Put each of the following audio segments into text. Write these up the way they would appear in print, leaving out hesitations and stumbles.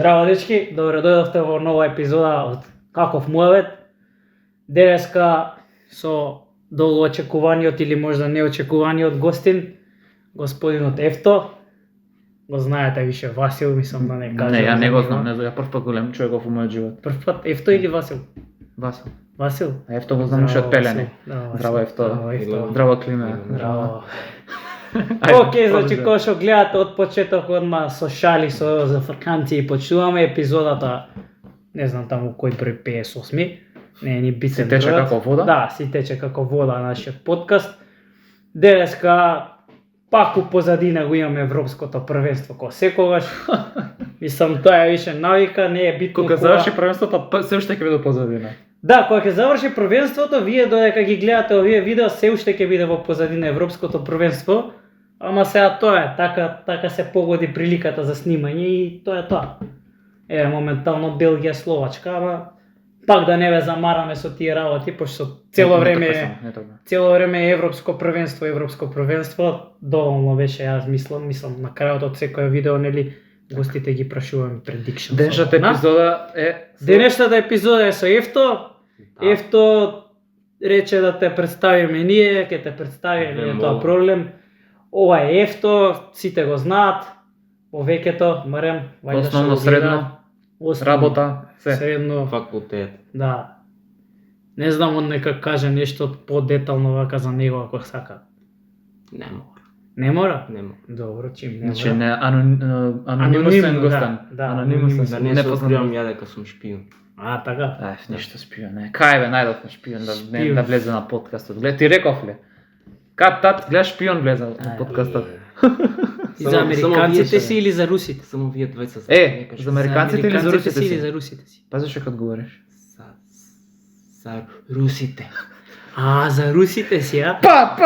Здраво, дечки, добре дојдовте во нова епизода од Каков муавет. Денеска со долгоочекуваниот или можда неочекуваниот гостин, господинот Ефто. Го знаете више Васил, мислам да не кажам. Не, ја не го знам, ја прв пат голем човек во мојот живот. Прв пат Ефто или Васил? Васил. Васил? А Ефто го знам уште од пелене. Здраво Ефто. Здраво Климе. Здраво. Океј, значи кој што гледате од почеток одма со шали, со зафрканци и почнуваме епизодата, не знам таму кој број 58. Не е ни битен. Си тече како вода? Да, си тече како вода нашиот подкаст. Денеска пак у позадина го имаме Европското првенство кој секогаш. Мислам тоа е више навика, не е битно. Кога заврши првенството, се уште ќе биде позадина. Да, кога ќе заврши првенството, вие додека ги гледате овие видео, се уште ќе биде во позадина Европското првенство. Ама сега тоа е, така се погоди приликата за снимање и тоа е тоа. Моментално Белгија, Словачка, ама пак да не ве замараме со тие работи, пошто цело време е Европско првенство, доволно беше, јас мислам на крајот од секој видео, нели, гостите ги прашуваме предикшн. Денешната епизода е Денешната епизода е со Ефто. Ефто рече да те представиме ние, ќе те представиме, не е тоа проблем. Ова е Ефто, сите го знаат, повеќето, барем, основно средно, работа, се. Средно, факултет. Да. Не знам од нека каже нешто подетално вака за него ако сака. Не мора. Не мора? Не мора. Добро, чим не Значи мора. не анонимусен гостен. Да, Анонимусен, Да не се откривам ја дека сум шпион. А, така? Ништо шпион, не. Кај бе најдов на шпион Шпион. да влезе на подкастот. Глед, ти реков ли? Кад тат гледаш шпион влезе на подкастот. И за американците си или за русите? Само вие двајца За американците или за русите си? Или си? за русите си? Пази што кад говориш. За русите. А, за русите си, а? Па!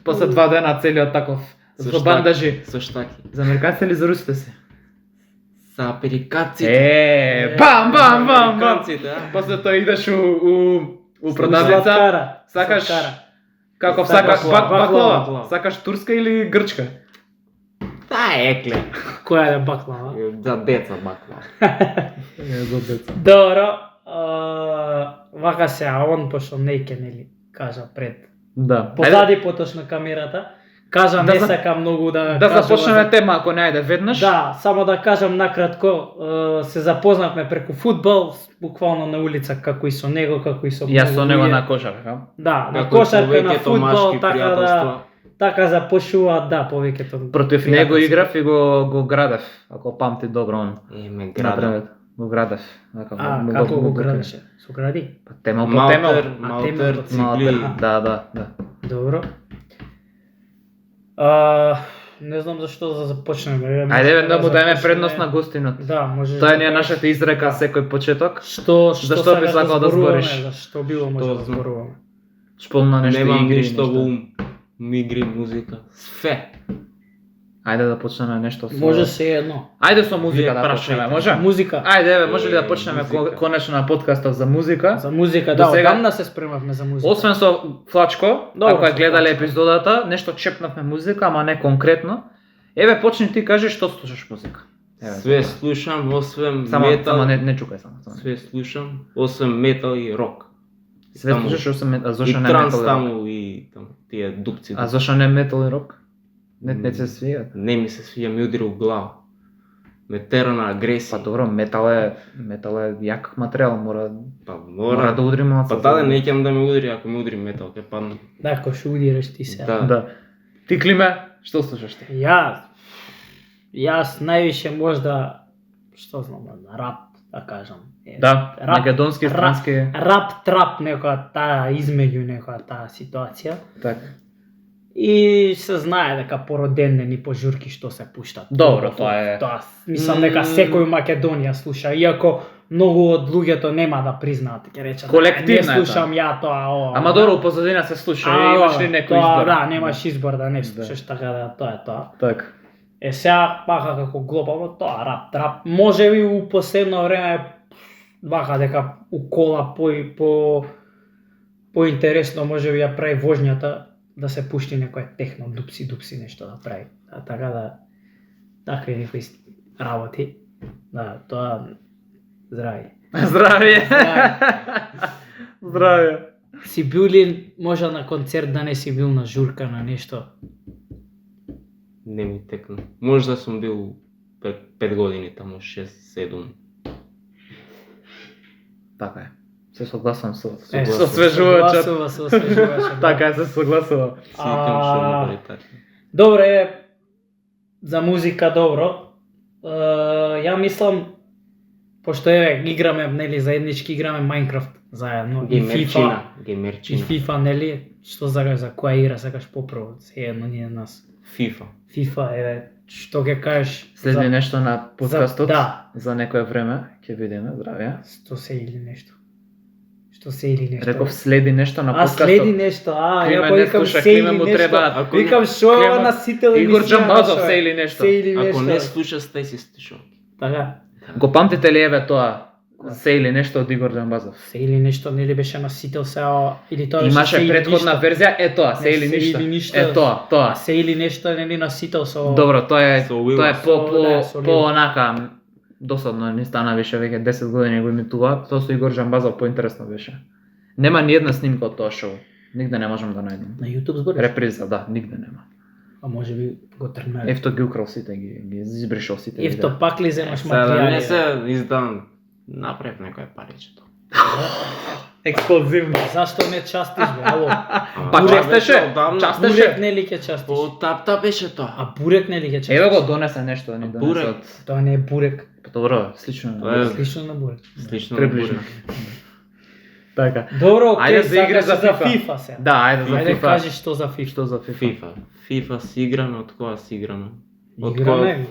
После 2 дена целиот таков со бандажи. Со штаки. За американците или за русите си? За американците. Бам! Американците, а? После тоа идеш у продавница. Сладкара. Сакаш Сладкара. каков Сакаш сакаш баклава. баклава? Сакаш турска или грчка? Таа е екле. Која е баклава? За деца баклава. За деца. Добро, вака се, а он пошто не ќе нели кажа пред. Да. Позади поточно камерата. Кажа Да не за- сакам многу да Да кажувам започнеме тема ако не ајде веднаш. Да, само да кажам накратко, се запознавме преку фудбал, буквално на улица како и со него, како и со Јас со многу него луѓе. на кошарка. Да, на Како кошарка, на повеќето фудбал, машки така пријателства. така започнуваат, да, повеќето. Против него играв и го градев, ако памти добро он. Ме града. Напред. Го градев. А, како го градеше? Со гради? Па темел по темел. Малтер, цигли. Малтер, да. Добро. Не знам зашто да започнеме. Ајде да му даеме предност на гостинот. Да, може. Тоа е нашата изрека секој почеток. Што Зашто сакаш би сакал да зборуваме, збориш? Зашто било може Што да знам. зборуваме. Шполна нешто Немам игри, ништо во нешто. ум. Игри, музика. Све. Ајде да почнеме нешто со. Може се едно. Ајде со музика Вие да прашајте. почнеме, може? Музика. Ајде, бе, може ли да почнеме музика. конечно на подкастот за музика? За музика, До да, сега- одамна се спремавме за музика. Освен со Флачко, Добро, ако ја со гледале Флачко. епизодата, нешто чепнавме музика, ама не конкретно. Еве почни ти кажи што слушаш музика. Еве. Све слушам, освен Само метал. не чукај само. Све слушам, освен метал и рок. Све Таму. слушаш освен а И зошто не транс метал? И рок? таму и таму тие дупци. А зошто не метал и рок? Не се свијат. Не ми се свија, ми удри у глава. Ме тера на агресија. Па добро, метал е јак материјал, мора мора. да удри малку. Па даде, не ќе да ме удри, ако ме удри метал, ќе падна. Да, кој што удираш ти се. Да. Да. Ти Климе, што слушаш ти? Јас највише можда, што знам, рап, да кажам. Да, Рап, македонски, странски. Рап, трап, некоја таа измеѓу некоја таа ситуација. Така. И се знае дека породендени пожурки што се пуштат. Добро, тоа е. Тоа, мислам дека секој у Македонија слуша, иако многу од луѓето нема да признаат, ќе речат. Колективна е не слушам ја тоа, Ама добро, у позадина се слуша, имаш ли некој тоа, избор? Да, немаш избор да не слушаш, така да тоа е тоа. Така. Сега пака како глобално тоа рап, трап. Може би у последно време вака дека у кола по интересно може би ја прави вожњата да се пушти некој техно дупси нешто да прави. Така да така е некој работи. Да, тоа здрави. Здраве. Здраве. Си бил ли може на концерт да не си бил на журка на нешто? Не ми текна. Може да сум бил 5 години таму, 6-7. Така е. Се согласувам со Согласувам. освежувачот. Согласува се освежувачот. Така е, се согласувам. Си викам што му бъде така. Добре, за музика добро. Ја мислам, пошто играме, нели, заеднички играме Minecraft заедно и FIFA, Геймерчина. и Геймерчина. FIFA, нели, што сакаш за која игра сакаш попрво, се едно ние нас. FIFA. FIFA, што ќе кажеш Следи за нешто на подкастот да. за некое време, ќе видиме, здраве. што се или нешто. Што се или нешто. Реков следи нешто на А подкастот. следи нешто, Климе ја не повикам слуша, се Климе или му нешто. треба- Ако Викам не- шо е ова Климе- насител Игор емисија, Джамбазов, шо е? се или нешто. Се или Ако нешто. не слушаш, стај си слушалки. Така. Го памтите ли еве тоа? Се или нешто од Игор Джамбазов. Се или нешто нели беше насител сеа или тоа беше се Имаше или претходна ништо. верзија, е тоа, се Не, или се ништо. или ништо. Е тоа, А тоа. се или нешто нели насител со Добро, тоа е Со Уил. тоа е Да, со по Уил. онака досадно не стана веќе веќе 10 години го имитува, тоа со Игор Джамбазов поинтересно беше. Нема ни една снимка од тоа шоу. Нигде не можам да најдем. на YouTube збориш? Реприза, да, нигде нема. А може би го тргнали. Ефто ги украл сите, ги избришал сите. Ефто видеа. пак ли земаш Сега да материјали? не се издам, направив некој паричето. Ексклузивно. Зашто не частиш бе? Ало. Па Бурек частеше, беше одамна. частеше. Бурек нели ќе частиш? По тап беше тоа. А бурек нели ќе частиш? Еве го донесе нешто, да ни Бурек. донесе од... Тоа не е бурек. Па добро, слично. Тоа е Слично на бурек. слично на Приближно. бурек. Така. Добро, Ајде окей, за игра сакаш за за FIFA. FIFA се. Да, ајде за Ајде FIFA. кажи што за FIFA. Што за FIFA? FIFA. FIFA си играме, од кога си играме? Од Играме.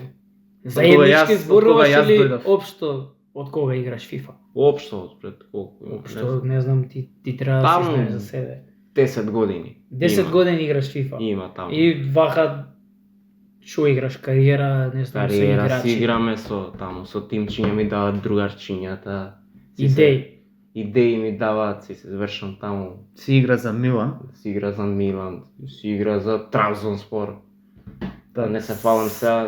Од Заеднички кога зборуваш јас или дојдов. општо од кога играш FIFA? Општо од пред колку? Не Општо, знам. не знам, ти треба да Таму. си знаеш за себе. 10 години. 10 Има. години играш FIFA. Има таму. И вака што играш, кариера, не знам, со Кариера си играчи. играме со таму, со тимчиња ми дават другарчињата. Идеи. Идеи ми даваат, си се завршам таму. Си игра за Милан. Си игра за Милан, си игра за Трамзонспор. Да не се фалам сега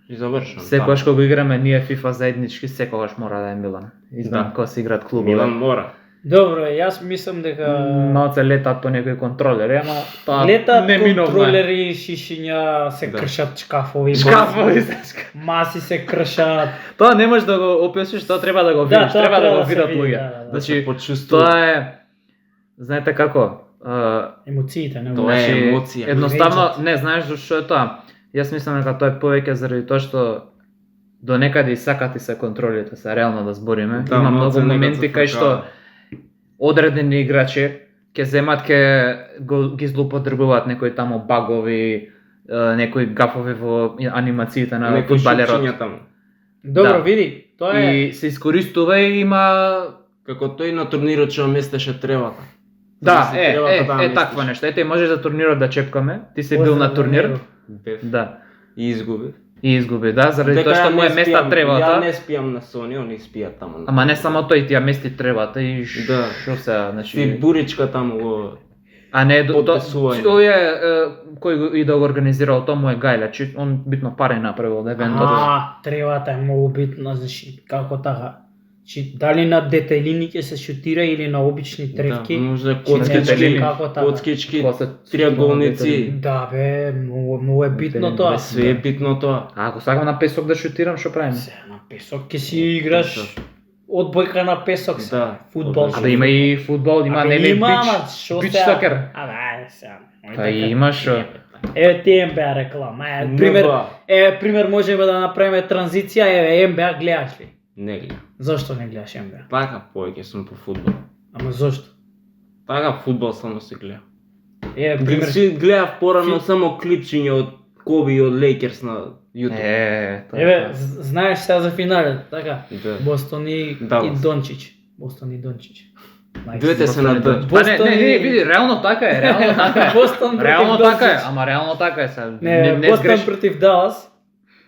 и завршам. Секогаш кога го играме ние FIFA заеднички, секогаш мора да е Милан. Изван Да. кога се играат клубови. Милан мора. Добро, јас мислам дека Малце летаат по некои контролери, ама тоа летат неминовно е. контролери, шишиња, се Да. кршат шкафови, Шкафови се маси се кршат. Тоа не можеш да го опишеш, тоа треба да го Да, видиш, тоа треба да треба го да се видат види, луѓе. да, да, да. Да се Значи, почувствува. тоа е, знаете како, Емоциите, не Тоа е значи, емоција. едноставно, Речат. не знаеш зашто е тоа. Јас мислам дека тоа е повеќе заради тоа што до некаде и сакати се контролите, се реално да збориме. Да, Има малце многу некад моменти се кај што фркава. одредени играчи ќе земат ги злоупотребуваат некои таму багови, некои гафови во анимациите на Некои фудбалерот. шупчиња таму. Добро, Да. види, тоа е И се искористува и има Како тој на турнирот што местеше тревата. да, Си требата да местиш. такво нешто. Ете, може за турнирот да чепкаме. Ти си бил на турнир. Бев Да. и изгубив. И изгуби, да, заради тоа што ја му е не места спијам- Ја тревата. не спијам на Сони, они спијат таму. Ама не само тој, ти ја мести тревата и Да. што се, Си значи, буричка таму го... а не Потписување. тој е кој го и да го организирал, тоа му е Гајле, че он битно пари направил од евентот. тревата е многу битна, значи како така. Чи дали на детелини ќе се шутира или на обични тревки? Да, може Чи не коцкички, знам коцкички, како така. коцкички, Кога се- триаголници. Да бе, многу е битно тоа. Бе, све е битно тоа. А ако сакам на песок да шутирам, што правим? Се, на песок ќе си играш одбојка на песок, се. Да, Фудбал. одбојка. А да има и фудбал, има Абе, нели има, бич, ама шо бич сега? сокер. Абе, ајде сега. Мој Па дека- имаш, Еве ти НБА реклама. Пример, пример можеме да направиме транзиција, еве НБА гледаш ли? Не гледам. Зошто не гледаш НБА? Така повеќе сум по фудбал. Ама зошто? Така фудбал само се гледа. Еве пример. Си гледав порано само клипчиња од Коби и од Лейкерс на YouTube. тоа е Еве, тоа. знаеш сега за финалот, така? Да. Бостон и Далас. Дончич. Бостон и Дончич. Двете се на Д. Па не, Бостон не, и- види, реално така е, реално така е. Бостон против Реално така е, Дончич. ама реално така е сега. Не, Бостон сгреш. против Далас.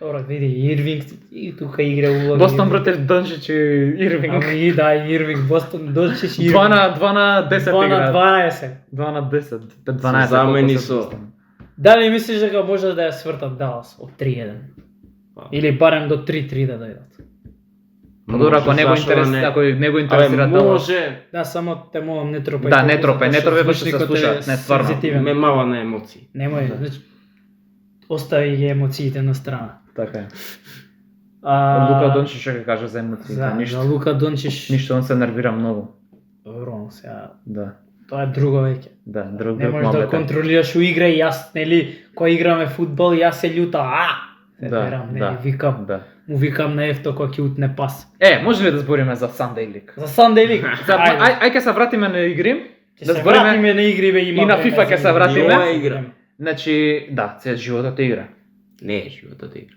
Добро, види, Ирвинг и тука игра улога. Бостон против Дончич и Ирвинг. Ами и да, Ирвинг, Бостон, Дончич и 2 на 10 2 на играат. 12. 2 на 10, 12. Се замени колку се со- Бостон. Дали мислиш дека може да ја свртат Далас од 3-1? Или барем до 3-3 да дојдат. Па добро, ако не го интересира, ако не го интересира Абе, тоа. може, Да, само те молам не тропај. Да, толку, не тропај, не затоа што тропај, па ќе се звучникот е слуша, не, стварно. сензитивен. ме мала на емоции. Немој, Да. значи остави ги емоциите на страна. Така е. А, Лука Дончич што ќе каже за емоциите, за ништо. Лука Дончич. Ништо, он се нервира многу. Добро, сега Да. тоа е друго веќе. Да, друг Не друг можеш да момент. контролираш у игра и јас, нели, кога играме фудбал, јас се љутам, се Да, терам, нели, да. викам, Да. му викам на ефто кога ќе утне пас. Може ли да збориме за Sunday League? За Sunday League. За, ај ќе се вратиме на игри. Ќе да се збориме вратиме на игри, бе, има и на време FIFA ќе за се игри. вратиме. Ова е игра. Значи, да, се животот е игра. Не е животот игра.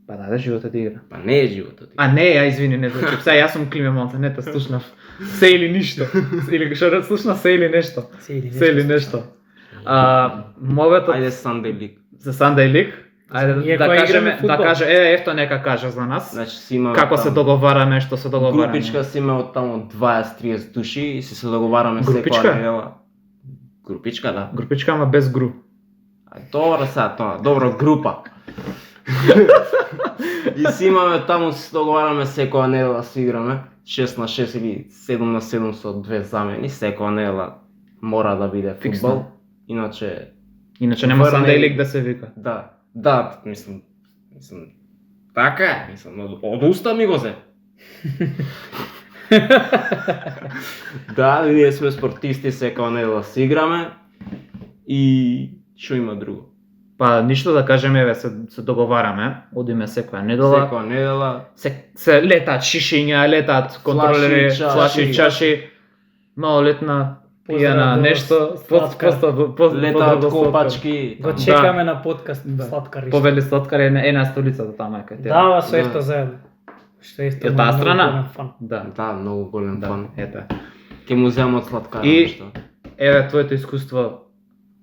Па да, животот е игра. Па не е животот игра. А не, извини, не звучи. Сега јас сум Климе Монца, не те слушнав. Се или ништо. Или што слушна се или нешто. Се или Се или нешто. Моветот Ајде Sunday League. за Sunday League. Ајде Иако да играме кажеме, да фудбал. каже, ефто нека каже за нас. Значи си имаме Како се таму договараме, што се договараме. групичка, си имаме од таму 20-30 души и си се договараме Групичка? секоја недела. Групичка, да. Групичка, ама без гру. Добро сега тоа, добро група. И си имаме таму, си договараме секоја недела си играме 6 на 6 или 7 на 7 со две замени, секоја недела мора да биде Фиксно. фудбал. Иначе Иначе нема Врне Sunday ли? League да се вика. да, мислам, така е, мислам, од уста ми го зе. Да, ние сме спортисти, секоја недела си играме и што има друго? Па ништо да кажеме, еве се договараме, одиме секоја недела. Секоја недела Се летаат шишиња, летаат контролери, Флаши, флаши, чаши, малолетна пијана Поздрав до нешто, сладкар. летаат до сладкар. копачки. Го таму. чекаме на подкаст Да. Сладкар. Повели сладкар е на столицата тама кај те. Дава со Да. ефто заедно. Што ефто Е, му таа многу страна? голем фан. Да, Да, многу голем да, фан. ете. Ке му земат сладкара И- нешто. Еве твоето искуство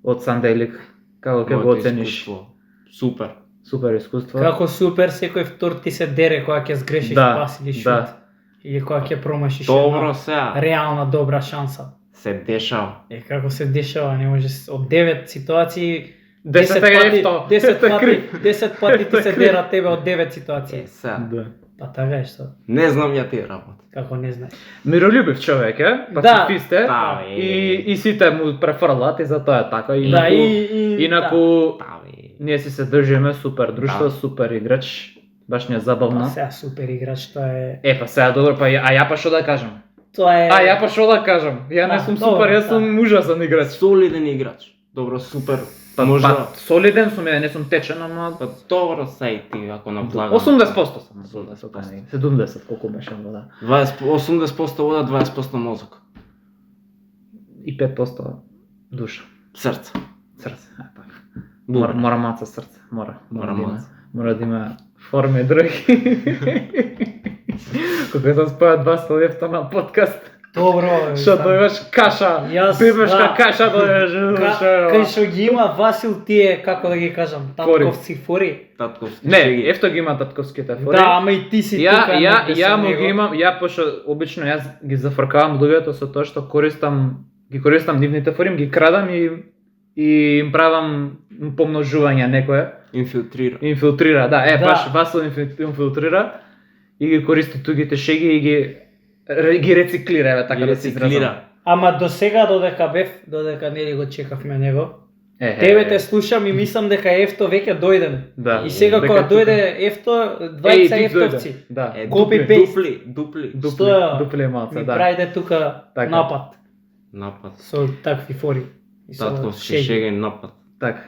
од Sunday League, како ќе го Моето оцениш? искуство. Супер. Супер искуство. Како супер секој втор ти се дере кога ќе сгрешиш Да, пас или шут. да. Или кога ќе промашиш Добро една сега реална добра шанса. се дешава. Како се дешава, не може од 9 ситуации 10 пати, е ефто. 10 пати, Крип. 10 пати ти се дера тебе од 9 ситуации. Сега, Да. Па така е што, не знам ја ти работа. како не знаеш. Миролюбив човек е, Да. пацифист е. Да, бе. И сите му префрлат и затоа е така. Да, Инаку, и инаку Да, бе. ние си се држиме супер друштво, Да. супер играч. Баш ни е Па забавно. сега супер играч, тоа е. Па сега добро, па ја па што да кажам? Тоа е. Ја па што да кажам? Ја не Да, сум добро, супер, јас да. сум ужасен играч. Солиден играч. Добро, супер. Па, Може па солиден сум, ја не сум течен, ама па добро са и ти ако наплагам. 80% сум. 80%. 70 колку беше вода. 80% вода, 20% мозок. И 5% душа. Срце. Срце. Така. Бубрек. Мора маца срце. Мора Мора да има. маца. Мора да има форми и други. Кога се споја два столевта на подкаст. Добро. Што дојдеш каша, Јас, бебешка да. каша дојдеш. Кај што ги има Васил тие, како да ги кажам, татковци фори. Татковски. Не, шеги. ефто ги има татковските фори. Да, ама и ти си тука. Ја му ги имам, ја пошто обично јас ги зафркавам луѓето со тоа што ги користам нивните фори, им ги крадам и им правам помножување некое. Инфилтрира. Инфилтрира, да, Да. баш Васил инфилтрира и ги користи тугите шеги и ги рециклира, еве така Ги да се изразам. рециклира. Ама до сега додека нели го чекавме него. Е, Тебе те слушам и мислам дека Ефто веќе дојден. Да. И сега Дека кога тука- дојде Ефто, двајца Биг дојде. Ефтовци. Да. Е, Copy дупли, paste. дупли. Што Дупли малце, ми да. правите тука Така. напад Напад. со такви фори. И со Татковски шеги напад. Така.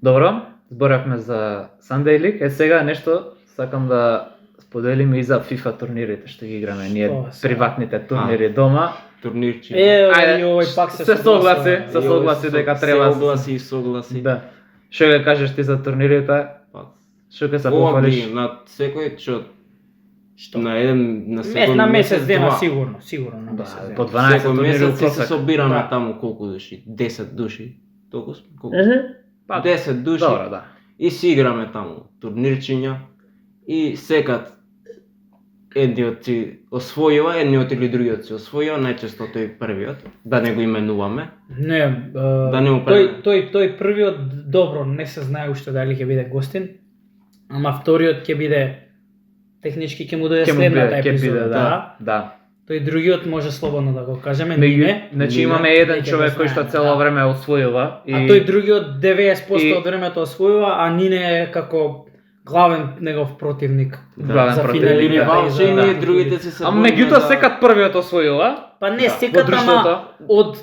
Добро, зборавме за Sunday League. Сега нешто сакам да споделиме и за FIFA турнирите што ги играме ние, Тоа сега. приватните турнири дома. Турнирчи. Ајде, и овој пак се согласи, согласува. се согласи дека треба. Се огласи и согласи. Да. Што ќе кажеш ти за турнирите? Па, Што ќе се ова похвалиш? би на секој што Што? на еден на секој На месец дена два. сигурно на Да, месец дена. по 12 Секој турнири месец у си се просек. собираме Да. таму колку души? 10 души. Толку сме? Колку? Па, 10 души. Добро, да. И си играме таму турнирчиња и секад едниот си освојува, едниот или другиот си освојува, најчесто тој првиот, да не го именуваме. Не, Да не му тој првиот добро не се знае уште дали ќе биде гостин. Ама вториот ќе биде технички ќе му дојде Ќе му следната биде, ќе биде, епизода, да. Да. Тој другиот може слободно да го кажеме, Меѓу, Нине. значи Нине, имаме еден неќе човек го кој што знаеме, цело да. време освојува и А тој другиот 90% И- од времето освојува, а Нине е како главен негов противник. главен за противник, финалите, Или да. валче и да. ние другите се Ама меѓутоа секад првиот освојува. Па не Да, секад, во ама друштвото. од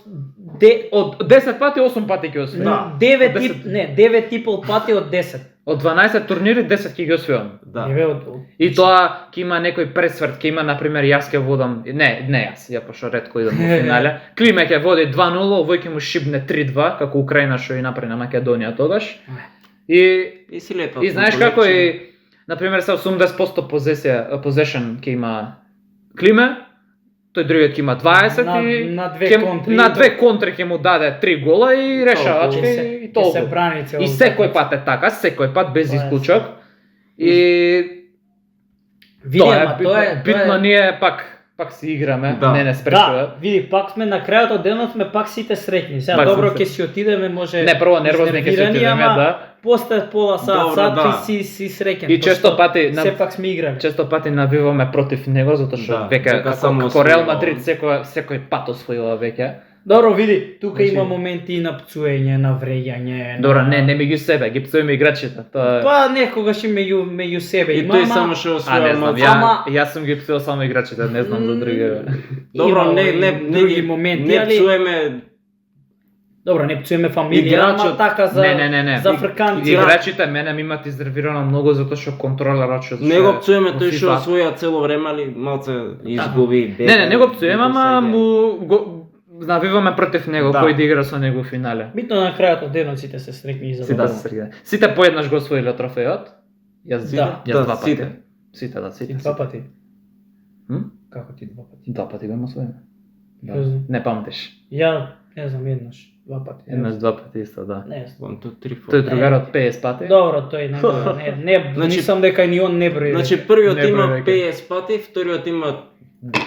Од 10 пати 8 пати ќе освои. Да. 9 Од и 10. не, 9 и пол пати од 10. Од 12 турнири 10 ќе ги освојам. Да. Еве од И тоа ќе има некој пресврт, ќе има на пример јас ќе водам, не јас, ја пошто ретко идам во финале. Климе ќе води 2-0, овој ќе му шибне 3-2, како Украина што и направи на Македонија тогаш. И И си летат. И знаеш како и, например, се 80% possession ќе има Климе, тој другиот ќе има 20 На- и на две ќе- контри. на две контри ќе му даде 3 гола и решава Толку. ќе се, и ќе се толку. брани цело. И секој пат е така, секој пат без Тоа е исклучок. И Види, тоа ама тоа е битно ние пак си играме, Да. не спречува. Да, види, пак сме на крајот од денот сме пак сите среќни. Сега Пак добро сме ќе си отидеме, може Не, прво нервозни ќе се изнервирани, отидеме, ама да. После пола сат, Добро, сат да. и си среќен. И често пошто пати сепак сме играли. Често пати навиваме против него затоа што Да, веќе дека само како Реал освојува. Мадрид секој пат освојува веќе. Добро, види, тука Значи- има моменти и на пцуење, на вреѓање. Добро, на... не меѓу себе, ги пцуеме играчите. Тоа Па некогаш и меѓу себе И има, тој ама- само што не освоја знам, малку. јас сум ги пцуел само играчите, не знам за други. Добро, Има не други ги моменти, не али пцуеме добро, не пцуеме фамилија, Играчот- ама така за Не. за африканци. Играчите мене ми имат изревирано многу затоа што контролерот што не го пцуеме во тој што FIFA. освоја цело време, али малце изгуби. Не го пцуеме, ама му го навиваме против него Да. кој да игра со него финале. Битно на крајот од денот сите се среќни и Сите задоволни. се среќни. Сите поеднаш го освоиле трофејот. Јас Да. јас Да, два пати. сите. Сите, да, сите. Два пати. М? Како ти два пати? Два пати го имам освоено. Да. Не знам. Не памтиш. Ја не знам еднаш, два пати. Еднаш два пати исто, да. Не знам. 1 2 3 Тој другарот 50 пати. Добро, тој не брои. Не, Значи- мислам дека ни он не брои. Значи првиот Не има број веќе. 50 пати, вториот има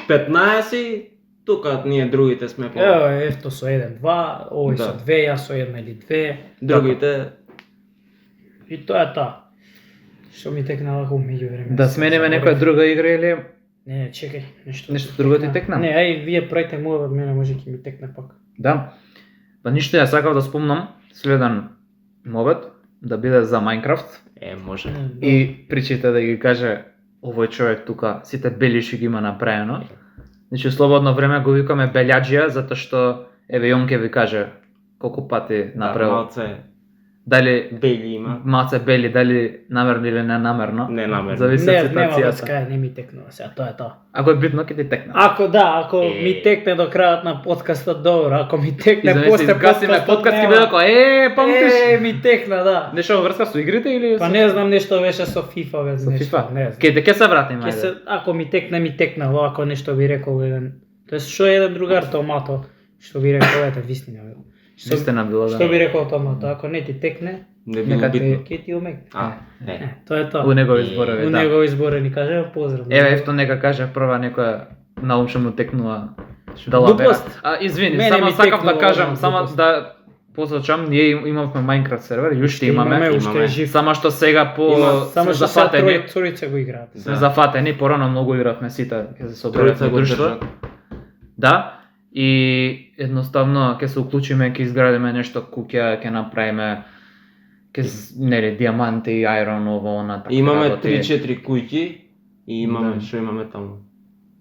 15, тука ние другите сме по Ево, ефто со 1-2, овој Да. со 2, јас со 1 или 2. другите. И тоа е тоа. Што ми текна вака меѓу време. Да смениме некоја друга игра или Не, чекај, нешто. Нешто друго ти текна? Не, ај вие правите моја, од мене може ќе ми текне пак. да. Па ништо ја сакав да спомнам следен мовет да биде за Майнкрафт Може. и причите да ги каже овој човек тука сите белиши ги има направено. Значи у слободно време го викаме белјаџија затоа што еве он ќе ви каже колку пати направил. Малце Дали бели има. малце бели, дали намерно или ненамерно. Не намерно. Зависи Не, од нема ситуацијата. врска, не ми текнува сега, тоа е тоа. Ако е битно ќе ти текне. Ако ми текне до крајот на подкастот, добро, ако ми текне Извини, после изгасиме подкаст ќе биде како памтиш? ми текна, да. Нешто во врска со игрите или Па со- не знам, нешто беше со FIFA, бе, со нешто, FIFA? не знам. Ќе се вратиме. Ќе се, ако ми текне, ми текнало, ако нешто би рекол еден. Тоест, што е еден другар Томато, што би рекол, ете, вистина, бе. Вистина било, да. Што би рекол Томато, ако не ти текне, Не било Нека ти- битно. ќе ти умекне. Не. Тоа е тоа. У негови зборови, У да. негови зборови ни кажа, поздрав. Еве ефто нека каже прва некоја наум што му текнува да лабера. Глупост. Извини, Мене само ми сакав да текнува кажам, оваа само глупост. да посочам, ние имавме Minecraft сервер, уште имаме. уште е жив. Само што сега по Има- Само сме што сега зафатени. тројца го играат. Сме зафатени, порано многу игравме сите, ќе се Тројца собереме го друштво. држат. Да, и едноставно ќе се уклучиме, ќе изградиме нешто куќа, ќе направиме нели диаманти, ајрон, ово, она така. Имаме работи. 3-4 куќи и имаме Да. што имаме таму.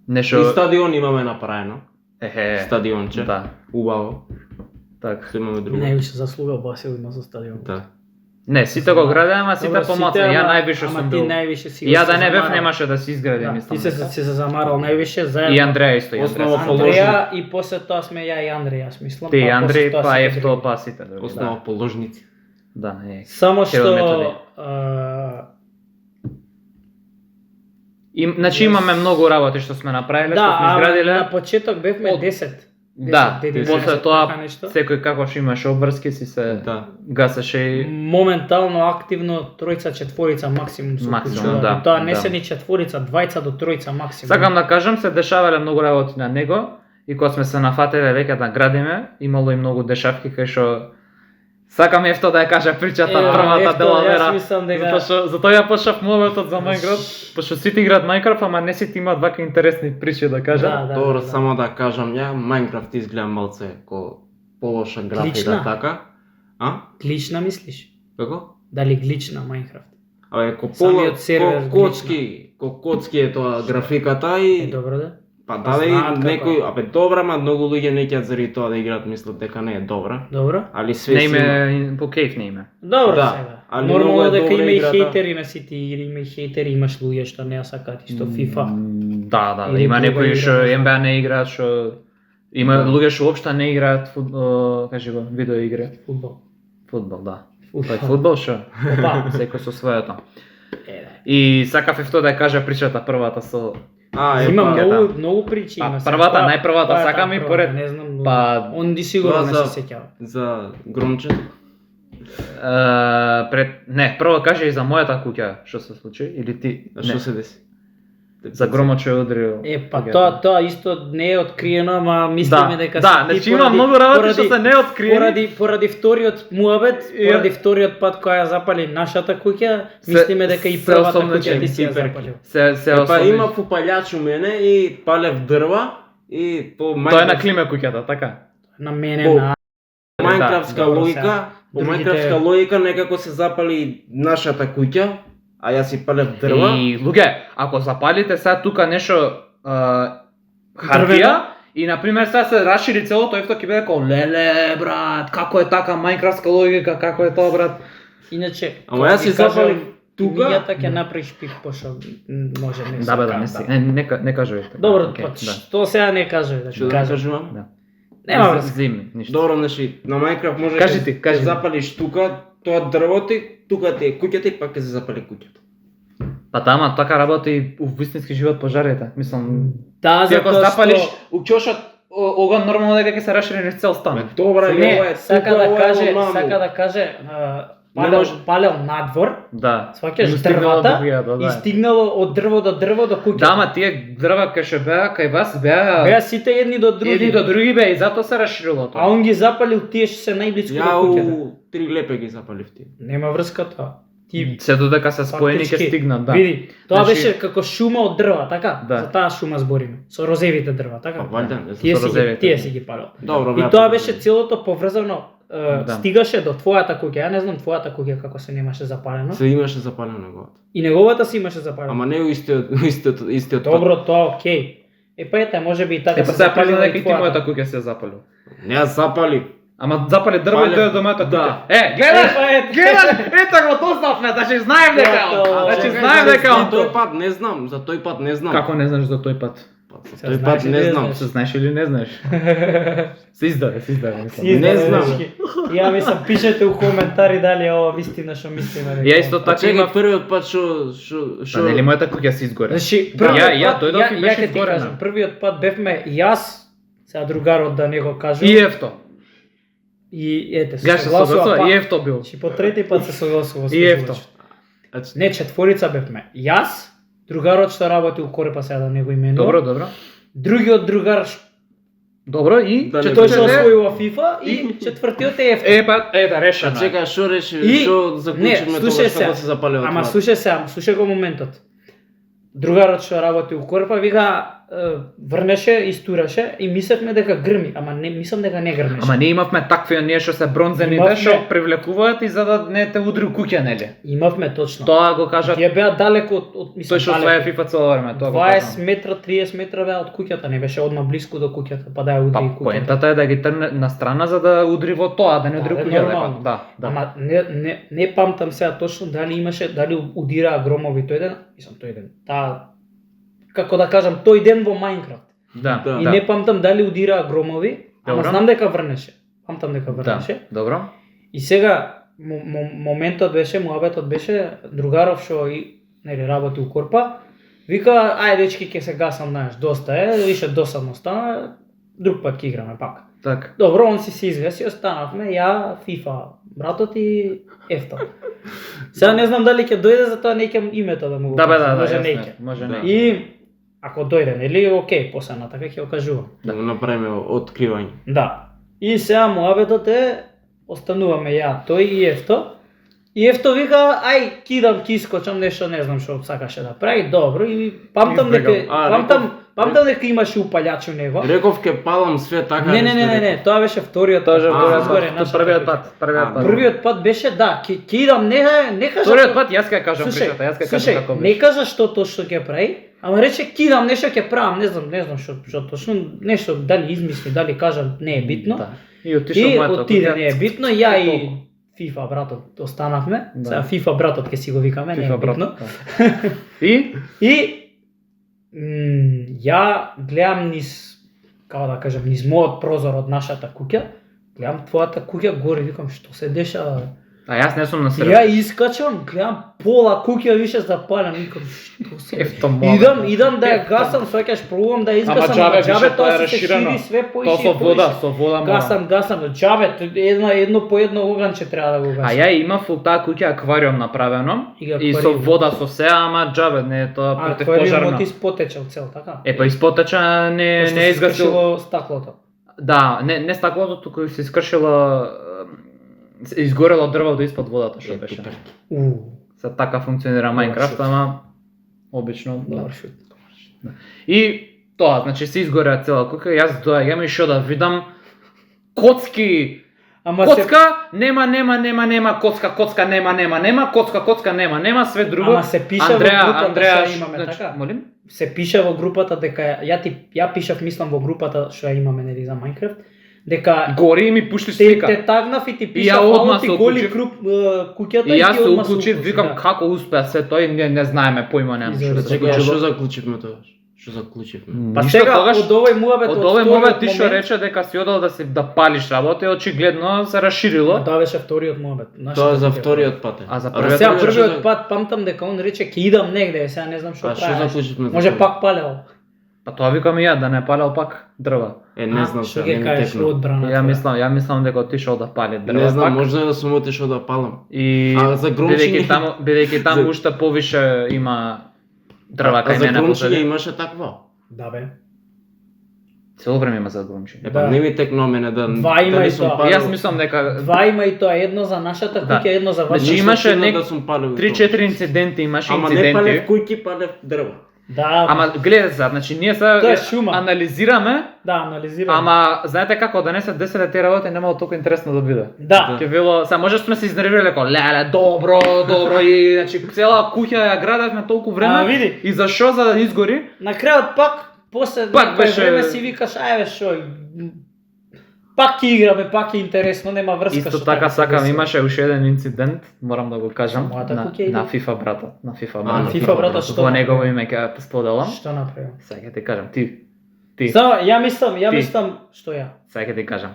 И Нешто стадион имаме направено. Да, Стадионче. Убаво. така. Што имаме друго. Највише заслуга Басил има за стадион. Да. Не, сите го граде, ама сите Добро, помалку. Ја највише ама сум ти бил. највише си И ја се да не бев замарал. немаше да се изгради, Да, мислам. ти се дека. се замарал највише И заедно. Андреја исто, и Основа Андреја. положи. Андреја и после тоа сме ја и Андреја, јас мислам. Ти и па Андреј, после тоа па сите Ефто, други. па сите други. Основа положници. Да, е. Само Херој методи. што Значи имаме многу работи што сме направиле, што да, сме а изградиле. на почеток бевме Од- 10. Да, 10, после 11, тоа така нешто. секој како што имаше обврски си се Да. гасеше и Моментално активно тројца, четворица максимум се Максимум, уклучуваат. да, И тоа не да. се ни четворица, двајца до тројца максимум. Сакам да кажам, се дешавале многу работи на него и кога сме се нафателе веќе да градиме, имало и многу дешавки кај што Сакам ефто да ја кажа причата првата Ефто, делавера. јас мислам дека- Затоа ја почнав моветот за Minecraft, пошто сите играат Minecraft, ама не сите имаат вака интересни причи да кажа. Да. Добро, само да кажам ја, Minecraft изгледа малце ко полоша графика Глична? така. А? Глична мислиш? Како? Дали глична Minecraft? Абе, ко Самиот сервер ко коцки е тоа графиката и Добро да. па Па даде знаат како некој, е. абе добра, ма многу луѓе не ќе заради тоа да играат, мислат дека не е добра. Добро. Али све Не си има. име по кейф не име. Добро Да, сега. али многу Нормално е дека добра има и играта. хейтери на сите игри, има и хейтери, имаш луѓе што не ја сакаат исто FIFA. Да, Или има друга некои игра, што не знам. NBA не играат, што има Да. луѓе што уопште не играат кажи го, видео игри. Фудбал. Фудбал, да. Фудбал. Па фудбал што? Опа. Секој со своето. Да. И сакав ефто да ја кажа причата првата со Има па, многу причи, Па, има. првата, Тоа- најпрвата, тоа е сакам таа и првата, поред- Не знам, па, он ди сигурно не тоа се за- сеќава. За громчето. Не, прво кажи и за мојата куќа што се случи или ти? А Не, што се деси? за громот што е удрил. Па куќата. тоа исто не е откриено, ама мислиме дека Да, ти значи има многу работи што се не откриени. поради вториот муабет, Ја. поради вториот пат која ја запали нашата куќа, Се- мислиме дека и се првата осомнечени куќа ти си ја циперки. запалил. Се Па особи. има фупалјач у мене и палев дрва и по Тоа е на климе куќата, така. На мене По- на Мајнкрафтска Да, добро, логика, сега. по Другите- Мајнкрафтска логика некако се запали нашата куќа, а јас си палев дрва. И луѓе, ако запалите сега тука нешто хартија Дрвено? и на пример сега се расшири целото ефто ќе биде како леле брат, како е така Мајнкрафтска логика, како е тоа брат. иначе. Ама јас си запалив тука. Мијата ќе направиш пих пошо може не. Да бе, да, сакам, не си. Не кажувај така. Добро, окей, па да. што сега не кажеш да Што да кажам. кажувам? Да. Нема врска. Зими, ништо. Добро, значи на Мајнкрафт може Кажи ќе- ти, кажи ќе ти. запалиш тука, тоа дрвото и тука ти е куќата и пак ќе се запали куќата. Па тама така работи и у вистински живот пожарите. Мислам, Да, ти ако затоа запалиш што у ќошот оган нормално дека ќе се расшири низ цел стан. Добра, ова не, е сака тука, да ова е каже, во маму. сака да каже Не палел, може. палел надвор, Да. сваќаш И стигнало до дрвата куќата, и да. стигнало од дрво до куќата. Да, ама тие дрва кај што беа кај вас беа Беа сите едни до други. едни до други беа и затоа се расширило тоа. А он ги запалил тие што се најблиску до Ја куќата. у 3 лепе ги запалив ти. Нема врска тоа. Ти Се додека се споени ќе фактички, стигнат, да. Види, тоа Значи- беше како шума од дрва, така? Да. За таа шума збориме. Со розевите дрва, така? Па валјда, не Тие знам. со си ги, розевите. тие си ги палел. Добро, И бе, тоа беше целото поврзано, Да. стигаше до твојата куќа. Ја не знам твојата куќа како се немаше запалено. Се имаше запалено неговата. И неговата си имаше запалено. Ама не у истиот Добро, тоа окей. Па ете, можеби и така Е, па се сега запалила призна и дека и ти твојата. мојата куќа се запалил. Не ја запали. Ама запали дрво и Палев, дојде до мојата куќа. да. Гледаш? Па ете. Гледаш? Ето го дознавме, значи знаем дека е он. Ето, Значи чекај, знаем за дека е он. тој пат не знам, за тој пат не знам. Како не знаеш за тој пат? Па, за Се тој знаеш пат или не не знам. знаеш? Се знаеш или не знаеш? Се издаде, мислам. Си Не издаде, знам. дечки. Ја мислам, пишете у коментари дали е ова вистина што мислиме. дека Ја е. исто Па така чекај, имав. првиот пат што Па нели мојата куќа се изгоре? Значи, Да, првиот ја пат, дојдов и беше ќе ти изгорена. кажам, првиот пат бевме јас, сега другарот да не го кажам. И ефто. И ете, се Гледаш се согласува согласува, и пак. ефто бил. Значи по трети пат се согласува. со И ефто. случајот. Не, четворица бевме. Јас, другарот што работи у Корепа, сега да не го именувам. Добро, добро. Другиот другар Добро и Да не тој што биде. освојува FIFA и четвртиот е Ефто. па ета решено. А чекај, што реши, И- што Не, заклучивме слушај тогаш се. како се запалило Ама тоа? слушај го моментот. Другарот што работи у Корпа вика врнеше, истураше и мислевме дека грми, ама не мислам дека не грмеше. Ама ние имавме такви оние што се бронзените Имавме. што привлекуваат и за да не те удри у куќа, нели? Имавме точно. Тоа го кажа Тие беа далеко од тој што осваја FIFA цело време, тоа го 20 кажам. метра, 30 метра беа од куќата, не беше одма блиску до куќата, па да ја Па удри куќата. поентата е да ги трне на страна за да удри во тоа, да не удри Да, у да, куќата. нормално. Да, да. Ама не памтам сега точно дали имаше, дали удираа громови тој ден, мислам тој ден. Како да кажам, тој ден во Майнкрафт. Да, Да. И не памтам дали удираа громови, ама Добро. знам дека врнеше. Памтам дека Да, врнеше. добро. И сега моментот беше, муабетот беше другаров што и нели работи у Корпа. Вика, ајде дечки ќе се гасам, знаеш, доста е, више досадно стана, друг пат ќе играме пак. Така. Добро, он си се изгаси, останавме ја FIFA, братот и Ефто. Сега не знам дали ќе дојде, затоа не ќе името да му го Да, бе, кажам, да, може јасно не е, ќе. може Да. не. И ако дојде, нели, окей, после натака ќе го кажувам. Да го направиме откривање. Да. И сега муабетот е остануваме ја, тој и Ефто. И Ефто вика, ај, кидам, скочам, нешто не знам што сакаше да прави, добро, и памтам дека памтам дека имаше упалјачи у него. Реков ке палам све така. Не, тоа беше вториот Тоа же првиот пат. Првиот пат беше да, ќе идам, не кажа. Вториот пат јас ќе кажам причата, јас ќе кажам како не кажа што точно ќе прави, ама рече кидам, нешто ќе правам, не знам што точно, нешто дали измисли, дали кажа, не е битно. И отиде, не е битно, ја и FIFA братот останавме. Сега FIFA братот ќе си го викаме, не е битно. И ја гледам низ, како да кажам, низ мојот прозор од нашата куќа, гледам твојата куќа горе, викам што се дешава. А јас не сум на сред. Ја искачам, гледам пола куќа више запален, викам што се. Идам да ја гасам, сваќаш, пробувам да изгасам, ама џабе тоа се шири све поише. Тоа со вода Гасам, џабе, едно по едно оганче треба да го гасам. А ја имав у таа куќа аквариум направено и со вода со се, ама џабе, не е тоа противпожарно. Аквариумот испотечал цел, така? Па испотеча не изгасило стаклото. Да, не стаклото, туку се искршило, изгорело дрвото испод водата што беше. За така функционира Майнкрафт, ама обично добар шут. И тоа, значи се изгорела цела куќа, јас доаѓам и што да видам коцки. Коцка, нема, коцка, нема, коцка, нема, све друго. Ама се пише во групата што имаме, значи, така? Молим? Се пише во групата дека ја пишав, мислам, во групата што ја имаме нели за Майнкрафт, дека гори и ми пушти слика. Те тагнав и ти пишав ало ти голи куќата и јас се уклучив, викам како успеа се тој, не знаеме, појма немам што се случило. Што заклучивме тогаш? Што заклучивме? Па сега од овој муабет ти што рече дека си одел да палиш работа, очигледно се расширило. Тоа беше вториот муабет. Тоа за вториот пат. А за првиот пат памтам дека он рече ќе идам негде, сега не знам што прави. Што заклучивме? Може пак палел. Па тоа викам и ја, да не палел пак дрва. Не знам што ќе кажеш одбрана. Ја мислам дека отишол да пали дрва. Не знам, може да сум отишол да палам. И бидејќи таму уште повише има дрва кај мене позади. За имаше таква. Да бе. Цело време има за грумчиња. Па не ми текно мене да два има и тоа. Јас мислам дека два има и тоа, едно за нашата куќа, едно за вашата. Значи имаше 3-4 инциденти, имаше инциденти. Ама не палев куќи, палев дрва. Да. Ама гледај се, значи ние се анализираме. Да, анализираме. Ама знаете како да не се деселе тие работи, немало толку интересно да биде. Да. Ќе било, сега може сме се изнервирале како леле, добро и значи цела куќа ја градевме толку време. И за што за да изгори? На крајот пак после време си викаш ајде што пак ќе играме, пак е интересно, нема врска. Исто така сакам, имаше уште еден инцидент, морам да го кажам, на FIFA братот, на FIFA братот, што во негово име ќе споделам. Што направил? Сега ќе ти кажам, ти. Ја мислам што ја. Сега ќе ти кажам.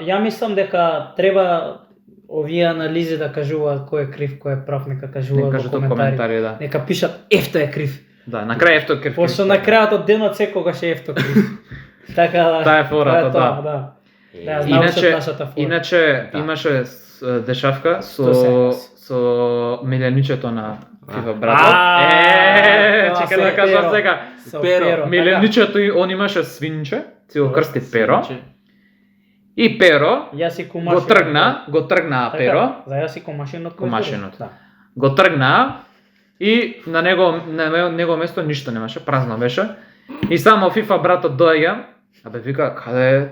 Ја мислам дека треба овие анализи да кажуваат кој е крив, кој е прав, нека кажуваат во коментари. Да. Нека пишат Ефто е крив. Да, на крај Ефто е крив. Пошто на крајот од денот секогаш е Ефто крив. Така таа е фората, да. Иначе имаше дешавка со миленичето на FIFA братот. Чека да кажам сега. Перо. Миленичето он имаше свинче, си го крсти Перо. И Перо го тргна Перо. За ја си комашинот. Го тргна и на него место ништо немаше, празно беше. И само FIFA братот доаѓа, абе вика каде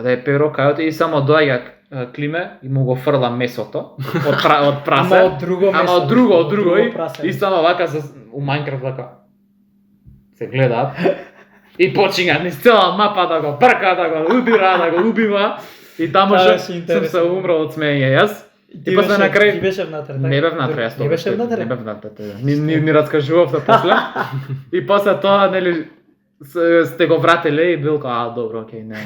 е Перо, каде и само доаѓа Климе и му го фрла месото од прасе. Ама од друго и само вака у Майнкрафт вака се гледаат и почиња низ цела мапа да го брка, да го удира, да го убива и таму сум се умрал од смење јас. И после на крај ти беше внатре, така? Не бев внатре, јас тоа. Не беше внатре? Не бев внатре. Ни раскажував да после. И после тоа, нели, сте го вратиле и бил као, добро, окей, не.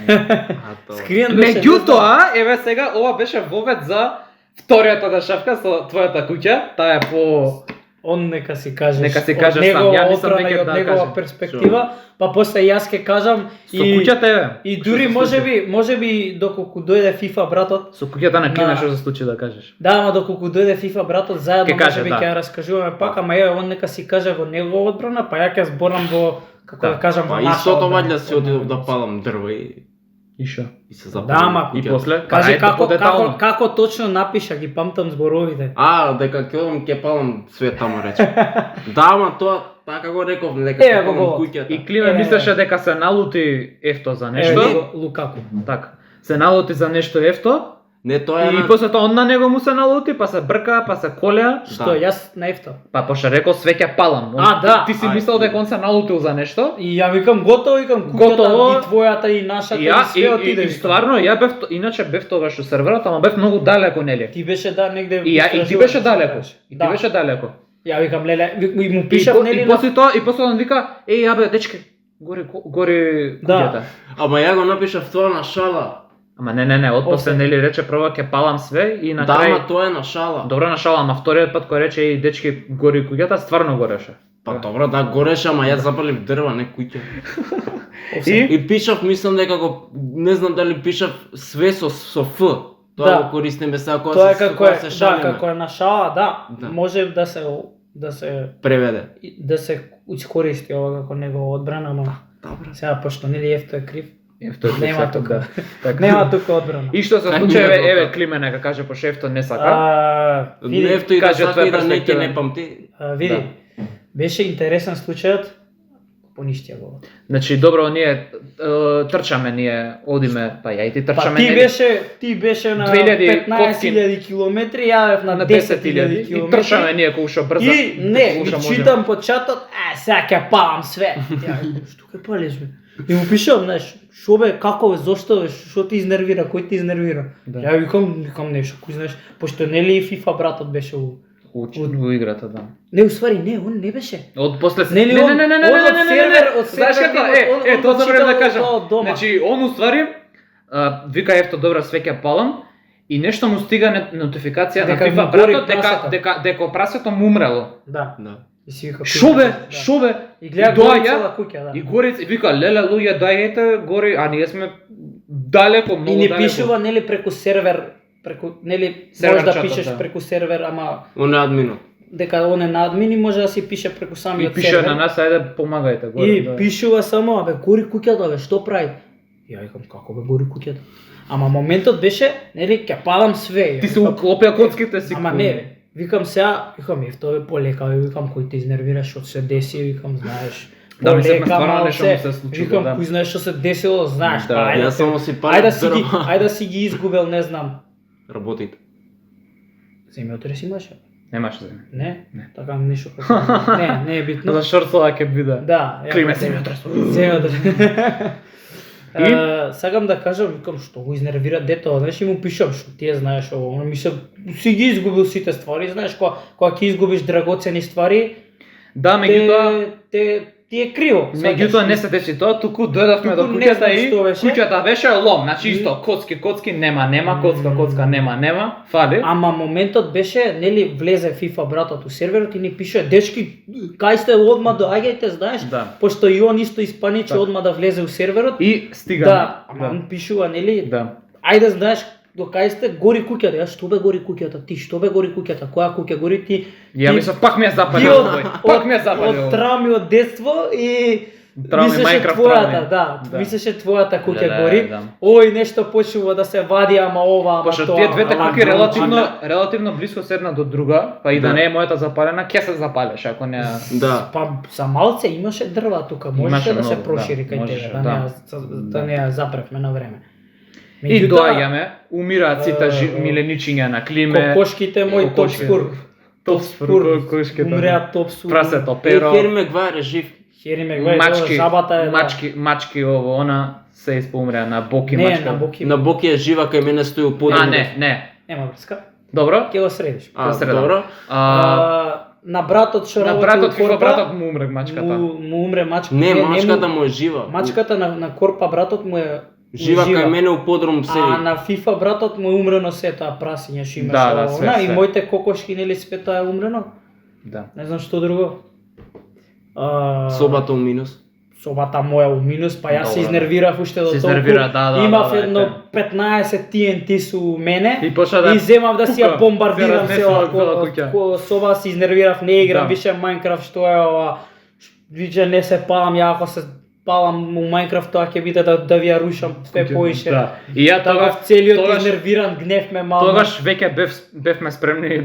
Скриен беше. Меѓутоа, еве сега, ова беше вовед за вторијата дешавка со твојата куќа, таа е по... Он нека си каже сам, ја мислам дека од негова перспектива, па после јас ќе кажам со куќата е. И дури можеби доколку дојде FIFA братот, со куќата на Климе што се случи да кажеш. Да, ама доколку дојде FIFA братот заедно можеби ќе ја раскажуваме пак, ама еве он нека си каже во негова одбрана, па ја ќе зборам во како да кажам во наша. Истото ваѓа се одидов да палам дрво и И шо? и се запали. Да, ама, И после? Кажи Ајде, како подетално. како точно напиша, ги памтам зборовите. Дека ќе одам ќе палам све таму рече. Да, ама тоа така го реков, дека Е, ќе го палам го. куќата. И Климе мислеше дека се налути ефто за нешто. Лукаку. Така. Се налути за нешто ефто. Не, тоа е И после тоа он на него му се налути, па се брка, па се коля. Што, јас на ефто. Па пошто рекол све ќе палам. А, да. Ти си мислел дека он се налутил за нешто? И ја викам готово, викам Готово. куќата и твојата и нашата И ја и све отиде. и викам. стварно ја бев иначе бев тогаш у серверот, ама бев многу далеко, нели? Ти беше да негде. И ти истражуваш, беше далеко. И ти Да. беше далеко. Ја викам леле, и му И, пишав нели и после тоа, и после он вика, ја бе дечке, гори Да. куќата. Ама ја го напишав тоа на шала. Ама не, отпосле Офе. нели рече прво ќе палам све и на Да, крај. ама тоа е на шала. Добро нашала, ама вториот пат кој рече и дечки гори куќата, стварно гореше. Па добро, да гореше, ама јас запалив дрва, не куќа. И И пишав, мислам дека го не знам дали пишав све со Ф. Тоа Да. го користиме сега Тоа кога е се како е, се да, шалиме. како е на шала, да, Да. може да се Преведе. искористи ова како негова одбрана, ама Добро. сега пошто нели ефто е крив, ефто нема тука. Така. Нема тука одбрана. И што се Кај случи, ние еве, го еве така. Климе нека каже по шефто не сака. Види, Нефто и да каже сака твоја и да не ќе перспектива. не памти. види, беше интересен случајот, поништија го. Значи добро ние трчаме, ние одиме, па ја и ти Па трчаме. ти беше на 2000 15.000 километри, ја бев на 10.000 и километри. трчаме ние колку брзо. И не, колку и што можеме. читам по чатот, сега ќе палам све. Ја, што ќе палиш бе? И му пишам, знаеш, шо бе, како бе, зошто бе, шо ти изнервира, кој ти изнервира? Да. Ја викам нешто, кој знаеш, пошто нели и FIFA братот беше у... Во играта, да. Не, уствари, не, он не беше. Од после Нели не, он- не, не, не, не, он не, од не, не, не, сервер- не. од Знаеш сервер како? он Тоа го заборав да читал кажам. од дома. Значи, он уствари вика ефто добра све ќе палам и нешто му стига нотификација на Дека FIFA му гори братот прасето. дека прасето му умрело. Да. Да. И си вика, Шо бе? да. Шо бе? И гледа И гори доаѓа, цела куќа, да. И гори и вика леле луѓе дајете гори, а ние сме далеко, И многу не далеко. пишува нели преку сервер, нели Сервер можеш да чатот, пишеш да. преку сервер, ама Он е админот. дека он е на админ и може да си пише преку И самиот пише сервер. на нас ајде помагајте горе. И да. пишува само, абе гори куќата, бе, што прави? Ја викам како бе гори куќата. Ама моментот беше, нели, ќе падам све. Ја Ти се викам, уклопија коцките си. Ама не, бе. Викам сега, викам ефто бе полека, бе, викам кој те изнервираш, што се деси, викам знаеш. Да, ми се полека, стварно нешто малце. му се случило, Викам да. кој знаеш што се десило, знаеш, Да, па, ајде, Јас само си ајде палев си ги, дрва. ајде си ги изгубел, не знам. Работите. Земјотрес имаше? Немаш да. Не? Не. Така нешто како. Не е битно. За шорцова ќе биде. Да, ја Климе викам, земјотрес. Земјотрес. И? Сакам да кажам, викам што го изнервира детето, знаеш, и му пишам што ти знаеш ово, он ми се си ги изгубил сите ствари, знаеш, кога ќе изгубиш драгоцени ствари, Да, меѓутоа ти е криво. Меѓутоа не се дesi тоа, туку дојдовме до Туку не куќата знам и што беше. куќата беше лом, значи исто коцки нема, коцка нема, фали. Ама моментот беше, нели, влезе FIFA братот у серверот и ни пише, дечки, кај сте одма доаѓајте, знаеш, Да. пошто и он исто испаниче Така. одма да влезе у серверот. И стигаме. Да, ама он пишува, нели, Да. ајде знаеш, до кај сте гори куќата, ја што бе гори куќата, ти што бе гори куќата, која куќа гори ти? Ја ти- мислам пак ме ти запалил овој. Пак ме запалил. Од трауми од детство и Трауми, мислеше Minecraft твојата, трауми. да, Да. мислеше твојата куќа Да, гори. да. Ој нешто почнува да се вади, ама ова, ама Пошто тоа. тие двете ама куки тоа. релативно блиско се една до друга, па и да Да. не е мојата запалена, ќе се запалеш ако не. Да. Па за малце имаше дрва тука, можеше Имаше да се многу, прошири да, кај можеше, тебе, да не ја запревме на време. И Меѓутоа, доаѓаме, умираат сите миленичиња на Климе. кокошките мој Кокошки. топспур. Топспур, кокошките. Умреа топспур. Прасето, Е, перо. Херме Гвајер е жив. Хери ме гледа, Мачки, жабата е. мачки ово, она се испоумреа на боки Не, мачка. на боки. На Боки е жива, кај мене стои у подруга. А, не. Нема врска. Добро? Ќе го средиш. А, среда. добро. На братот што На работи братот у фифа Корпа, братот му умре мачката. му умре мачка. Не, му- мачката му е жива. Мачката на Корпа братот му е Жива кај мене у подрум А седи. на FIFA братот му е умрено се тоа прасиња што имаше. Да, све, И све. моите кокошки нели све тоа е умрено. Да. Не знам што друго. Собата у минус. Собата моја у минус, па јас се Добро. изнервирав уште до Се толку. изнервира, да, Имав да, едно ете. 15 TNT су мене. И почна да И земав да си ја пука, бомбардирам се се разнесува цела ова куќа. соба се изнервирав, не играм Да. више Minecraft, што е ова. Више не се палам, ја ако се палам у Майнкрафт, тоа ќе биде да ви ја рушам све поише. Да. И ја Тогаш целиот тогаш- изнервиран гнев ме мама. Тогаш веќе бевме спремни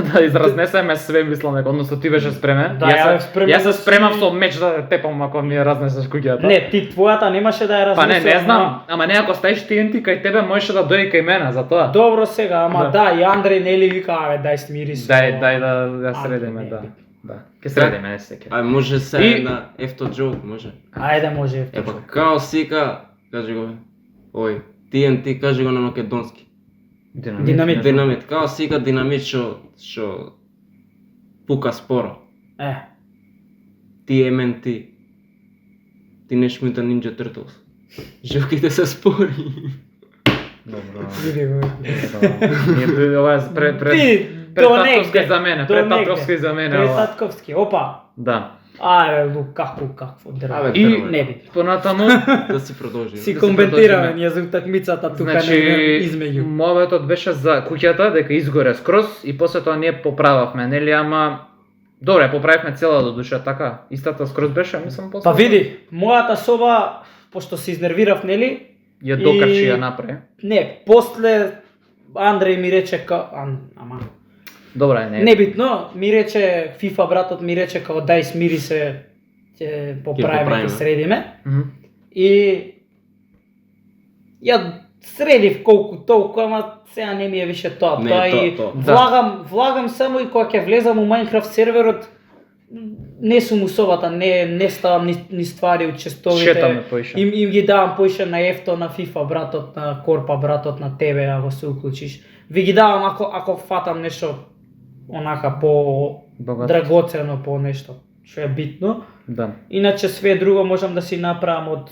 да изразнесеме све, мислам дека, односно ти беше спремен. Да, ја бев спремен Јас се да спремам си- со меч да тепам ако ми ја разнесеш куќата. Не, ти твојата немаше да ја Па не, разнесеш. не знам, ама не ако стаиш TNT кај тебе можеше да дојде кај мене за тоа. Добро сега, ама Да. да, и Андреј нели вика, аве дај смири се. Дај да ја А, средиме, не, да. не. Да. Ке средиме, не се ке. Ај може се И- една ефто джок, може. Ајде може. Епа као сика, кажи го бе. Ој, TNT кажи го на македонски. Динамит. Динамит, као сика динамит што пука споро. TMNT. Teenage Mutant Ninja Turtles. Живките се спори. Добро. Види го. Ние ова е пред татковски за мене, пред татковски за мене Пред ова. татковски, опа. Да. Ајде, какво дрво. Абе, И дрво. Не би. понатаму Да си продолжи. Си Да се коментираме продолжиме. ние за утакмицата тука Значи, измеѓу. моветот беше за куќата, дека изгоре скроз и после тоа ние поправавме, нели, ама добре, поправивме цела до душа, така, истата скроз беше, мислам, после. Па види, мојата соба, пошто се изнервирав, нели? Ја докачи И- ја направи. Не, после Андреј ми рече ама Добре, не. небитно, ми рече FIFA братот ми рече као дај смири се, ќе поправиме, ќе поправиме. средиме. Мгм. И ја средив колку толку, ама сега не ми е више тоа. Не, Тоа тоа, и тоа. влагам само и кога ќе влезам у Minecraft серверот, не сум у собата, не ставам ни ствари од честовите. Шетаме поише. Им ги давам поише на ефто, на FIFA братот, на Корпа братот, на тебе ако се уклучиш. Ви ги давам ако фатам нешто онака по Богат. драгоцено, по нешто што е битно. Да. Иначе све друго можам да си направам од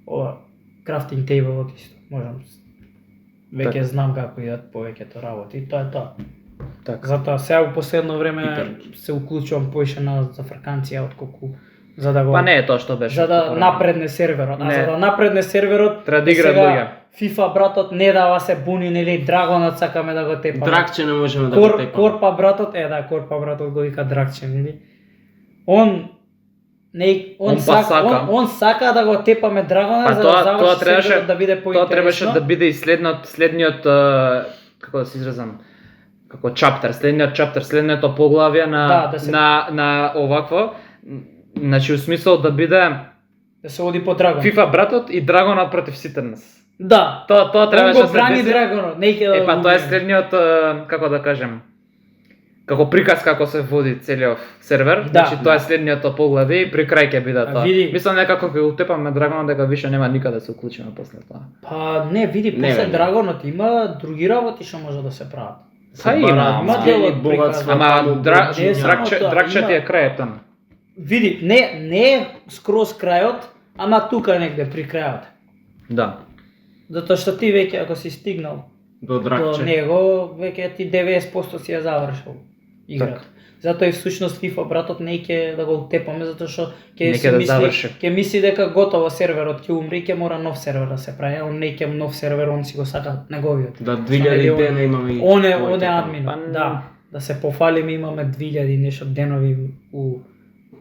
ова крафтинг тейблот исто. Можам. Веќе Така. знам како идат повеќето работи и тоа е тоа. Така. Затоа сега у последно време Питер. се уклучувам поише на зафрканција отколку за да го Па не е тоа што беше. за да поправено. напредне серверот. А Не. за да напредне серверот Треба да играат сега луѓе. FIFA братот не дава се буни, нели Драгонот сакаме да го тепаме. Дракче не можеме да го тепаме. Корпа братот, Корпа братот го вика Дракче, нели? Он Он па сака. он сака да го тепаме Драгона Па за тоа- да заврши тоа требаше- серверот да биде поинтересно. Тоа требаше да биде и следниот како да се изразам, како чаптер, следниот поглавје на Да, да се- на овакво. Значи, у смисол да биде да се оди по Драгон. FIFA братот и Драгонот против сите нас. Да. Тоа Он требаше го да се брани деси. Драгонот, не ќе да Е, па го тоа е убие. следниот, како да кажем, како приказ како се води целиот сервер. Да. Значи тоа е следниот поглавје и при крај ќе биде А, тоа. види. Мислам некако ќе утепаме Драгонот дека више нема никаде да се уклучиме после тоа. Па не, види, Не, после бе, не. Драгонот има други работи што може да се прават. Па има, бараат ама скели, делот богатства, Ама таму, Не само тоа, дракче ти има- е крај таму. Види, не е скроз крајот, ама тука негде при крајот. Да. Затоа што ти веќе ако си стигнал до до дракче. него, веќе ти 90% си ја завршил играта. Така. Затоа и всушност FIFA братот не ќе да го тепаме затоа што ќе Не си ќе да мисли, заврши. ќе мисли дека готово серверот ќе умре и ќе мора нов сервер да се прави. Он не ќе нов сервер, он си го сака неговиот. Да 2000 дена имаме и Он е твоите таму. админ. Па, Да се пофалиме, имаме 2000 нешто денови у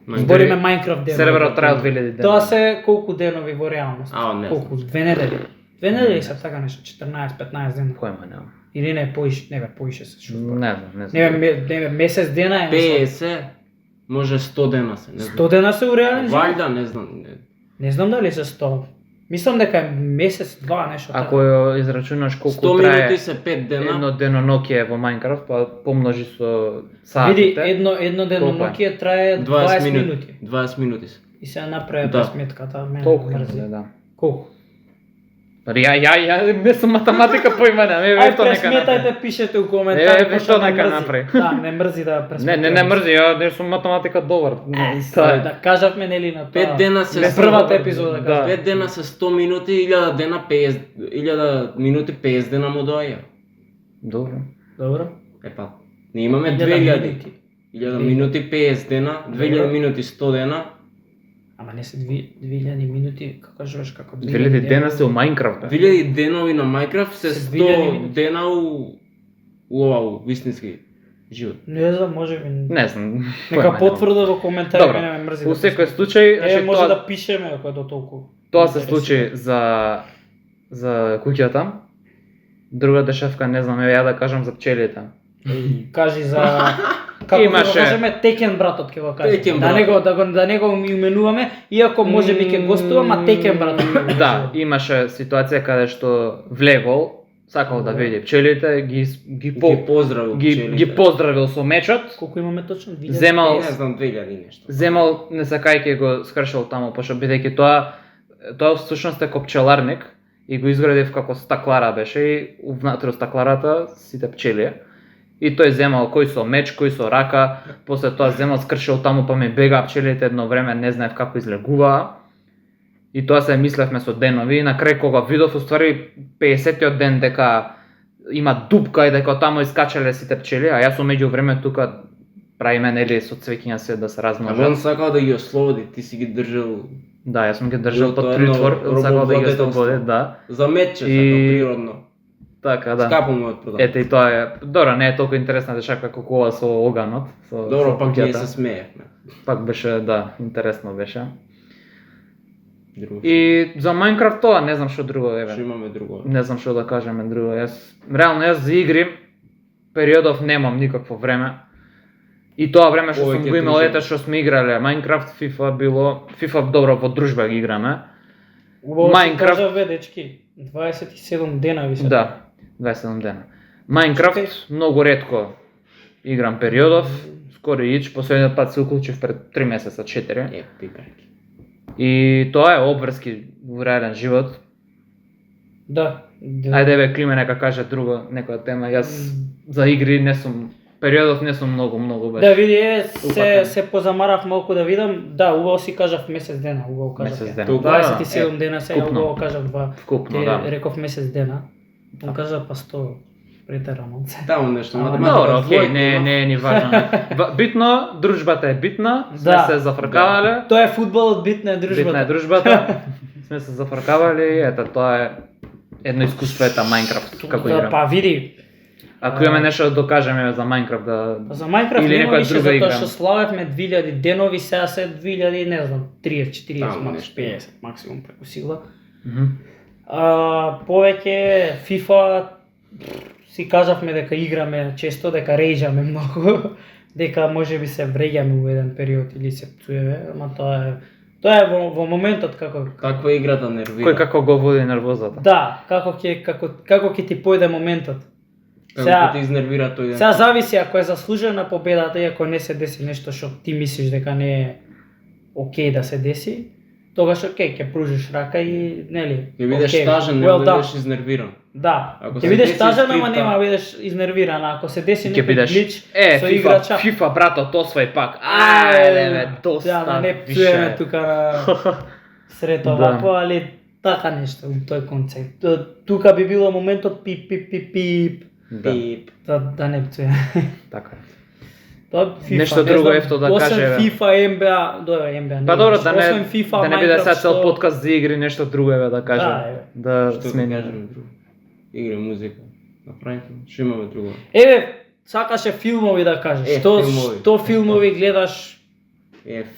Ма, збориме Minecraft денови. Серверот трае од 2000 дена. Тоа се колку денови во реалност? А, не Колку? 2 недели. 2 недели се така нешто, 14-15 дена. Којма нема. Или не, поише се шо. Не знам. Не бе, месец дена е. 50, може 100 дена се, не 100 знам. дена се у реален живот? Валјда, не знам. Не знам дали се 100. Мислам дека е месец, два нешто Ако така. ја израчунаш 100 колку трае минути се 5 дена. едно деноноќие во Minecraft, па помножи со Види, саатите. едно деноноќие трае 20 20 минути. минути. 20 минути се. И се направи Да. сметката, мене Толку мрзи. има, да. Колку? Па ја не сум математика поима, не ме Ај тоа нека направи. пресметајте, пишете у коментари, Не, пошто тоа ме нека мрзи. направи. Да, не мрзи да Не, пресметуваме. не мрзи, ја не сум математика добар. Тоа е. Да кажавме нели на тоа. 5 дена се Не сто- првата епизода Да. кажав. 5 дена се 100 минути, 1000 дена 50, 1000 минути 50 дена му доаѓа. Добро. Добро. Епа, не имаме 1000 2000. минути. 1000 минути 50 дена, 2000 Добро. минути 100 дена. Ама не се 2000 минути, како кажуваш како 2000 дена се у Minecraft. бе. 2000 денови на Minecraft се Се 100 2000 минути. дена у ова, у вистински. живот. Не знам, може би. Не знам. Нека појма немам. потврда во коментари, Добро. мене ме мрзи. Во да секој пишеме. случај, значи Може тоа да пишеме ако е до толку. тоа се случи за куќата. Друга дешевка не знам, ја да кажам за пчелите. Кажи за како Имаше- да кажеме текен братот ќе го кажи. Текен Да не братот. го да не го именуваме, иако може би ќе гостува, ма текен братот. ќе го Да, кажува. имаше ситуација каде што влегол, сакал да види пчелите, Ги поздравил ги поздравил со мечот, Колку имаме точно? 2000? Земал- Не знам 2000 нешто. земал не сакајќи го скршил таму, пошто бидејќи тоа всушност е копчеларник и го изградив како стаклара беше и внатре стакларата сите пчели. И тој земал кој со меч, кој со рака, после тоа земал скршил таму па ми бега пчелите едно време, не знаев како излегуваа. И тоа се мислевме со денови и на крај кога видов уствари 50-тиот ден дека има дупка и дека таму искачале сите пчели, а јас меѓу време тука правиме нели со цвеќиња се да се А он размножат. сакал да ги ослободи, ти си ги држал Да, јас сум ги држал Било тоа под едно притвор, сакал да ги робовладетелство. ослободи, да. за метче, И- така природно. Така да. Скапо му од продав. Ете и тоа е. Добро, не е толку интересна дешавка колку ова со оганот, со Добро, со пак ние куќата. се смеевме. Пак беше, да, интересно беше. Друго. И за Minecraft тоа не знам што друго еве. Што имаме друго? Не знам што да кажеме друго. Јас за игри периодов немам никакво време. И тоа време што сум Повеќе го имал дружба. ете што сме играле Minecraft, FIFA било, FIFA добро во дружба ги играме. Убаво Minecraft- Minecraft кажа дечки, 27 дена ви се. Да, 27 дена. Minecraft многу ретко играм периодов, скоро ич, последниот пат се уклучив пред 3 месеца, 4. Е, пипајки. И тоа е обврски во реален живот. Да. Ајде бе, Климе нека каже друго, некоја тема. Јас за игри не сум, периодов не сум многу беше. Да види, се Упатен. се позамарав малку да видам. Да, убаво си кажав месец дена, убаво кажав. Месец ја. дена. Толку? 27 дена се ја вкупно. убаво кажав два. Вкупно, Те да. реков месец дена. Он кажа па 100 претерано. Таму нешто, Ама математика. Добро, окей, двојка, не е ни важно. Битно, дружбата е битна, сме Да. се зафркавале. Тоа е фудбалот, битна е дружбата. Битна е дружбата. Сме се зафркавали, ето тоа е едно искуство ета Minecraft како Да, игра. па види, Ако имаме нешто да докажеме за Minecraft да па за Minecraft Или нема некоја више друга затоа игра. што славевме 2000 денови, сега се 2000, не знам, 30, 40, Таму макс нешто. 50 максимум преку сила. Мгм. Повеќе FIFA си кажавме дека играме често, дека рејжаме многу, дека можеби се вреѓаме во еден период или се пцуеме, ама тоа е во моментот како Каква играта нервира? Кој како го води нервозата? да, како ќе ти појде моментот. Како Сега- ќе те изнервира тој ден? Сега зависи ако е заслужена победата и ако не се деси нешто што ти мислиш дека не е окей да се деси, тогаш окей, ќе пружиш рака и нели. Ќе бидеш окей, тажен, не well done. бидеш изнервиран. Да, Ако ќе се бидеш деси тажен, ама скрипта- нема да бидеш изнервиран. Ако се деси Ќе некој бидеш глич со FIFA, играча, FIFA брато, освој пак. Ајде бе, доста. Да, да не више. пцуеме тука на сред Да. овако, али така нешто, тој концепт. Тука би било моментот пип пип пип пип, Да, Пип. да не пцуеме. така. Тоа FIFA, Нешто не друго знам, ефто да освен каже, бе. FIFA, NBA, добро, NBA. Па добро, да освен не FIFA, да не биде сега Minecraft, цел што- подкаст за игри, нешто друго е да кажем. Да, еве. Да Што да смени. кажеме друго? Игри, музика. Направите. Што имаме друго? Еве, сакаше филмови да кажеш. Филмови. Што филмови гледаш?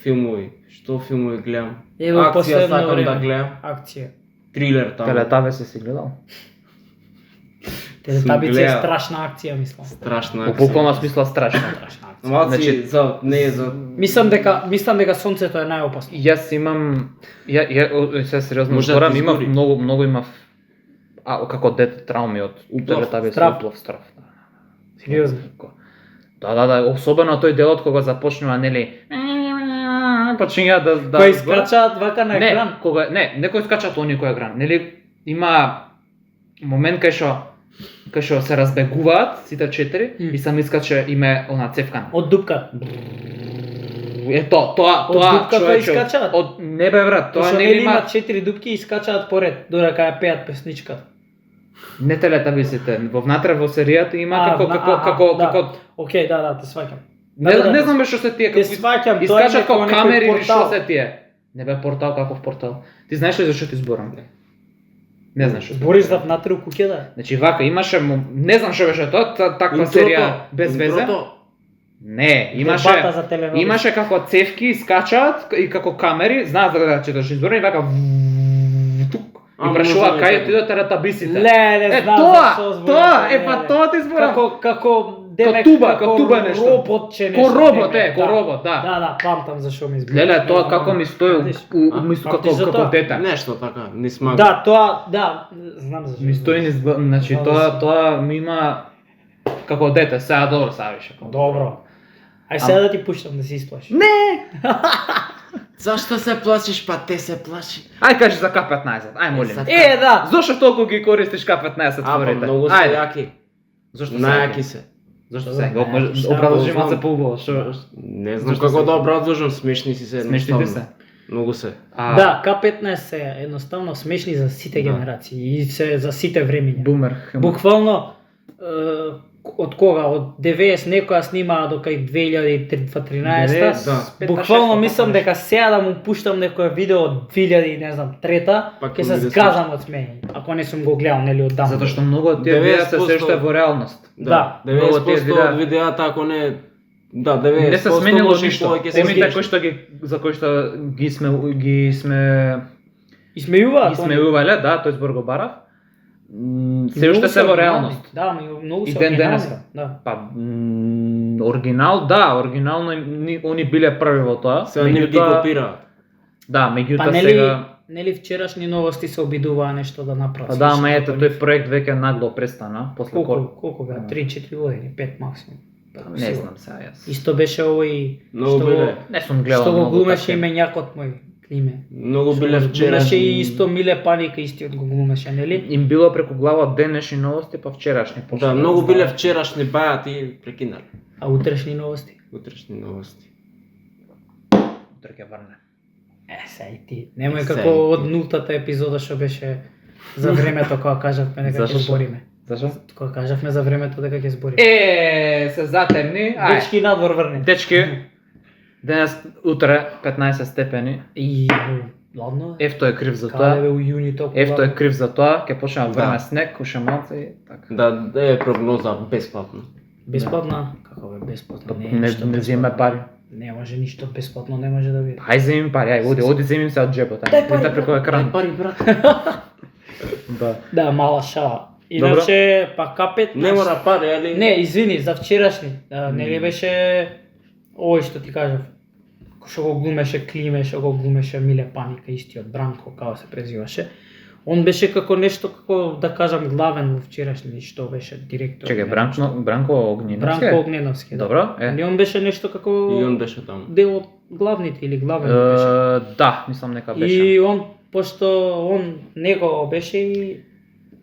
Филмови. Што филмови гледам? Еве, Акција последно сакам време. да гледам. Акција. Трилер таму. Телетабе си гледал? Телетабици е гледал. страшна акција, мислам. Страшна Во акција. буквална смисла страшно. Страшна акција. Малци Значи- за не е за Мислам дека сонцето е најопасно. Јас имам се сериозно Може да зборам, ти имав изгори. многу имав како дете трауми од Уплав, телетабе страв. уплав страв. Сериозно. Да, особено тој делот кога започнува нели почиња да Кои скачаат вака на Не, екран. кога некои скачаат они кој екран, нели има момент кај што се разбегуваат сите 4 и сам искаче име она цевкана. Од дупка. Тоа Од дупката човече, искачаат? Од не бе брат, тоа Тоа не нели има има 4 дупки и скачаат поред, додека ја пеат песничката. не телетабисите, во внатре во серијата има А, како да. Океј, да, те сваќам. не знам бе што се тие Те како сваќам, тоа е искачат некој како камери или портал. што се тие. Не бе портал, каков портал? Ти знаеш ли зашто ти зборам? Не знаеш што. Бориш за внатре у куќата. Значи вака имаше не знам што беше тоа, таква Интрото, серија без везе. интрото, Не, Дебата за теленовиста. имаше како цевки скачаат и како камери, знаат да гледат четаш избори и вака тук. И прашуваат може кај да отидоа тератабисите. Не знам зашо зборуваш. Тоа, па тоа ти зборам. Како демек, туба нешто. Робот че Ко нешто. робот, демек, ко робот, да. Да, памтам зашо ми зборуваш. Леле, тоа како ми стои мисто памтиш за како тоа? дете. Нешто така, не смага. Да, тоа, да, знам зашо. Ми стои низ, значи тоа ми има како дете, сега добро савише. Добро. Ај сега да ти пуштам да се исплашиш. Не! Зашто се плашиш, па те се плаши? Ај кажи за К15, ај молим. Sad- Да. Зошто толку ги користиш К15 А, па творите? многу се Ајде. јаки. Зошто Најаки се. Зошто Добре, се? Го сега образложи го малце знам. поубаво, што Не знам Зашто како се? да образложам, смешни си се. смешни ти едноставно. се? Многу се. Да, К15 се едноставно смешни за сите Да. генерации и се за сите времиња. Бумер. Буквално од кога? Од 90 некоја снимаа до кај 2013. Да. Буквално мислам дека сега да му пуштам некој видео од 2000, не знам, трета, Пак ќе се ќе биде згазам од смеење, ако не сум го гледал нели оддавна. Затоа што многу од тие видеа се 90% се уште во реалност. Да, многу од тие 90% од видеата, ако не... Да, 90%. Не се сменило може и ништо. повеќе се Темите смениш. кои што за кои што ги смеИсмејуваат. смеувале, да, тој збор го барав. Се уште се во реалност. Да, многу И се ден оригинални. денеска. Да. Па оригинал, да, оригинално они биле први во тоа. Сега не ги копираат. Да, меѓутоа Па нели сега нели вчерашни новости се обидуваа нешто да направат. Па да, ама ето тој проект веќе нагло престана после колку беа? 3-4 години, 5 максимум. Не знам сега јас. Исто беше овој Многу што биле. го Не сум гледал што го многу глумеше такви. именјакот мој Климе. Многу биле Глумеше вчерашни. и исто Миле Паника истиот го глумеше, нели? Им било преку глава денешни новости, па вчерашни. Да, многу биле вчерашни бајат и прекинали. А утрешни новости? Утрешни новости. Утре ќе врне. Сега и ти. Немој Сега како и ти. од нултата епизода што беше за времето кога кажавме дека Зашо? ќе збориме. Зашо? Кога кажавме за времето дека ќе збориме. Се затемни. Ај. Дечки надвор врне. Дечки, денес, утре, 15 степени. И ладно. Ефто е крив за Каде тоа. бе у јуни толку. Ефто е ладно? крив за тоа, ќе почне да врне Да. снег, уште малце и така. Да е прогноза бесплатно. Бесплатна? Како бе бесплатно? Не, ништо не земе бесплатно. пари. Не може ништо бесплатно, не може да биде. Ај земим пари, ај, оди земим се од джебот. Дај пари, Ај, преку екран. Дај пари, брат. Да. Да, мала шала. Иначе, па К15... Не мора пари, али... Не, извини, за вчерашни. Нели беше овој што ти кажав. Што го глумеше Климе, што го глумеше Миле Паника, истиот Бранко, како се презиваше. Он беше како нешто, како да кажам, главен во вчерашни, што беше директор. Чекај, Бранко Огниновски? Бранко Огненовски, да. Добро, И он беше нешто како И он беше таму. дел од главните или главен беше. Да, мислам нека беше. И он, пошто он него беше и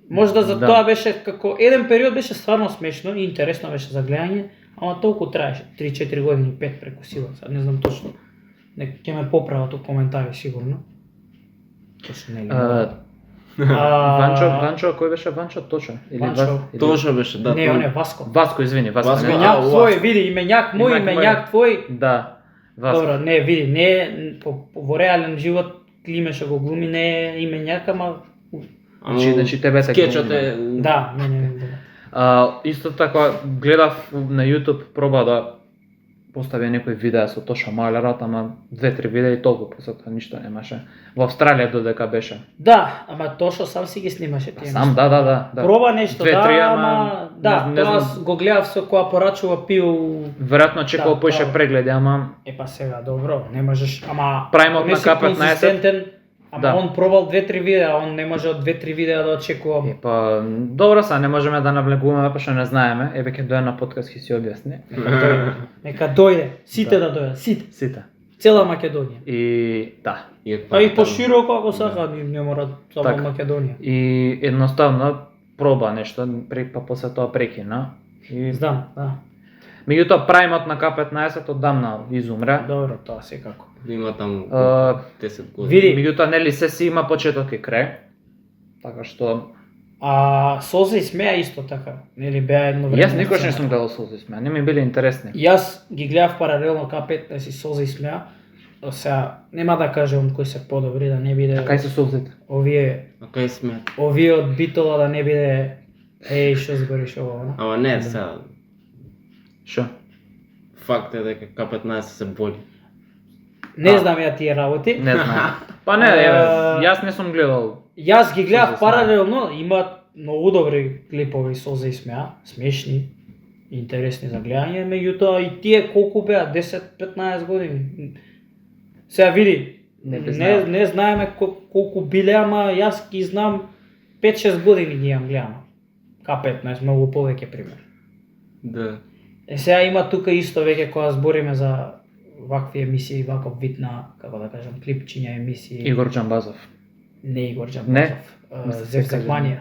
можда за Да. тоа беше како еден период беше стварно смешно и интересно беше за гледање, ама толку траеше 3-4 години, 5 преку сила, сад не знам точно. Не ќе ме поправат у коментари сигурно. Точно нели. Ванчо, кој беше Ванчо Точо? Или Ванчо. Точно беше, да. Не, тоа- он е Васко. Васко, извини, Васко. Васко, не. Именјак у, твој, Васко. види, именјак мој, Именјак именјак твој. Да, Васко. Добро, не, види, не во реален живот Климе што го глуми не е именјак, ама Ама Значи тебе се скечот глуми, е... да, не. Исто така гледав на YouTube, проба да постави некои видеа со Тоша Малерат, ама 2-3 видеа и толку, после тоа ништо немаше. Во Австралија додека беше. Да, ама тоа што сам си ги снимаше тие. Сам, да. Проба нешто, Две, да, три, ама да, не тоа знам. го гледав со која порачува пиу. Веројатно чекал Да, поише тоа. прегледи, ама Па сега добро, не можеш, ама Праймот не на си К15. конзистентен, ама Да. он пробал 2-3 видеа, он не може од 2-3 видеа да очекува. па добро са, не можеме да навлегуваме, па што не знаеме. Еве ќе дојде на подкаст ќе си објасни. Нека дојде, сите да дојдат, сите, Сите. цела Македонија. И да. А и пошироко ако сака, не мора само Така. Македонија. И едноставно проба нешто, па после тоа прекина. И Знам, да. меѓутоа праймот на К15 одамна изумре. Добро, тоа секако. Има таму А, 10 години. Види. Меѓутоа нели се си има почеток и крај. Така што А Созе и Смеа исто така, нели беа едно време. јас никош не на сум гледал Солзи Смеа, не ми биле интересни. Јас ги гледав паралелно К15 и Созе и Смеа. Сега нема да кажам кои се подобри, да не биде А кај се Солзите? овие А кај сме? овие од Битола да не биде еј што збориш ово, Ама не, сега... Шо? факт е дека К15 се боли. Не знам ја тие работи. Не знам. Па не, јас не сум гледал. Јас ги Што гледав се знае? паралелно, имаат многу добри клипови со за и смеа, смешни, интересни за гледање, меѓутоа и тие колку беа 10-15 години. Сега види, не знаеме колку биле, ама јас ги знам 5-6 години ги имам гледано. К15 многу повеќе пример. Да. Сега има тука исто веќе кога збориме за вакви емисии, ваков вид на, како да кажам, клипчиња емисии. Игор Џамбазов. Не Игор Не? Џамбазов. Зевзекманија.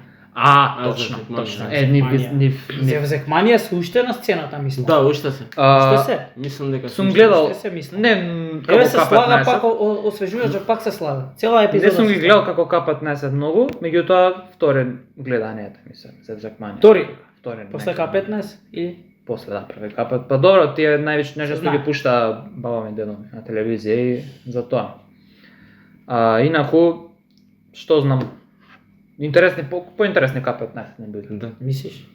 Точно, Зевзекманија. точно. Точно. Зевзекманија се уште на сцената, мислам. Да, уште се. Уште се. Мислам дека Сум гледал. Уште се мислам. Не, како Еве се слага К15. пак, освежуваш, пак се слага. Цела епизода. Не сум се ги слага. гледал како К15 многу, меѓутоа вторен гледањето ми се Зевзекманија. Втори, Вторен. после некако. К15 и После да прави К15. Па добро, тие највеќе нешто Знам. ги пушта баба ми дедо ми на телевизија и за тоа. Инаку што знам, интересни поинтересни К15 не биле. Да. мислиш?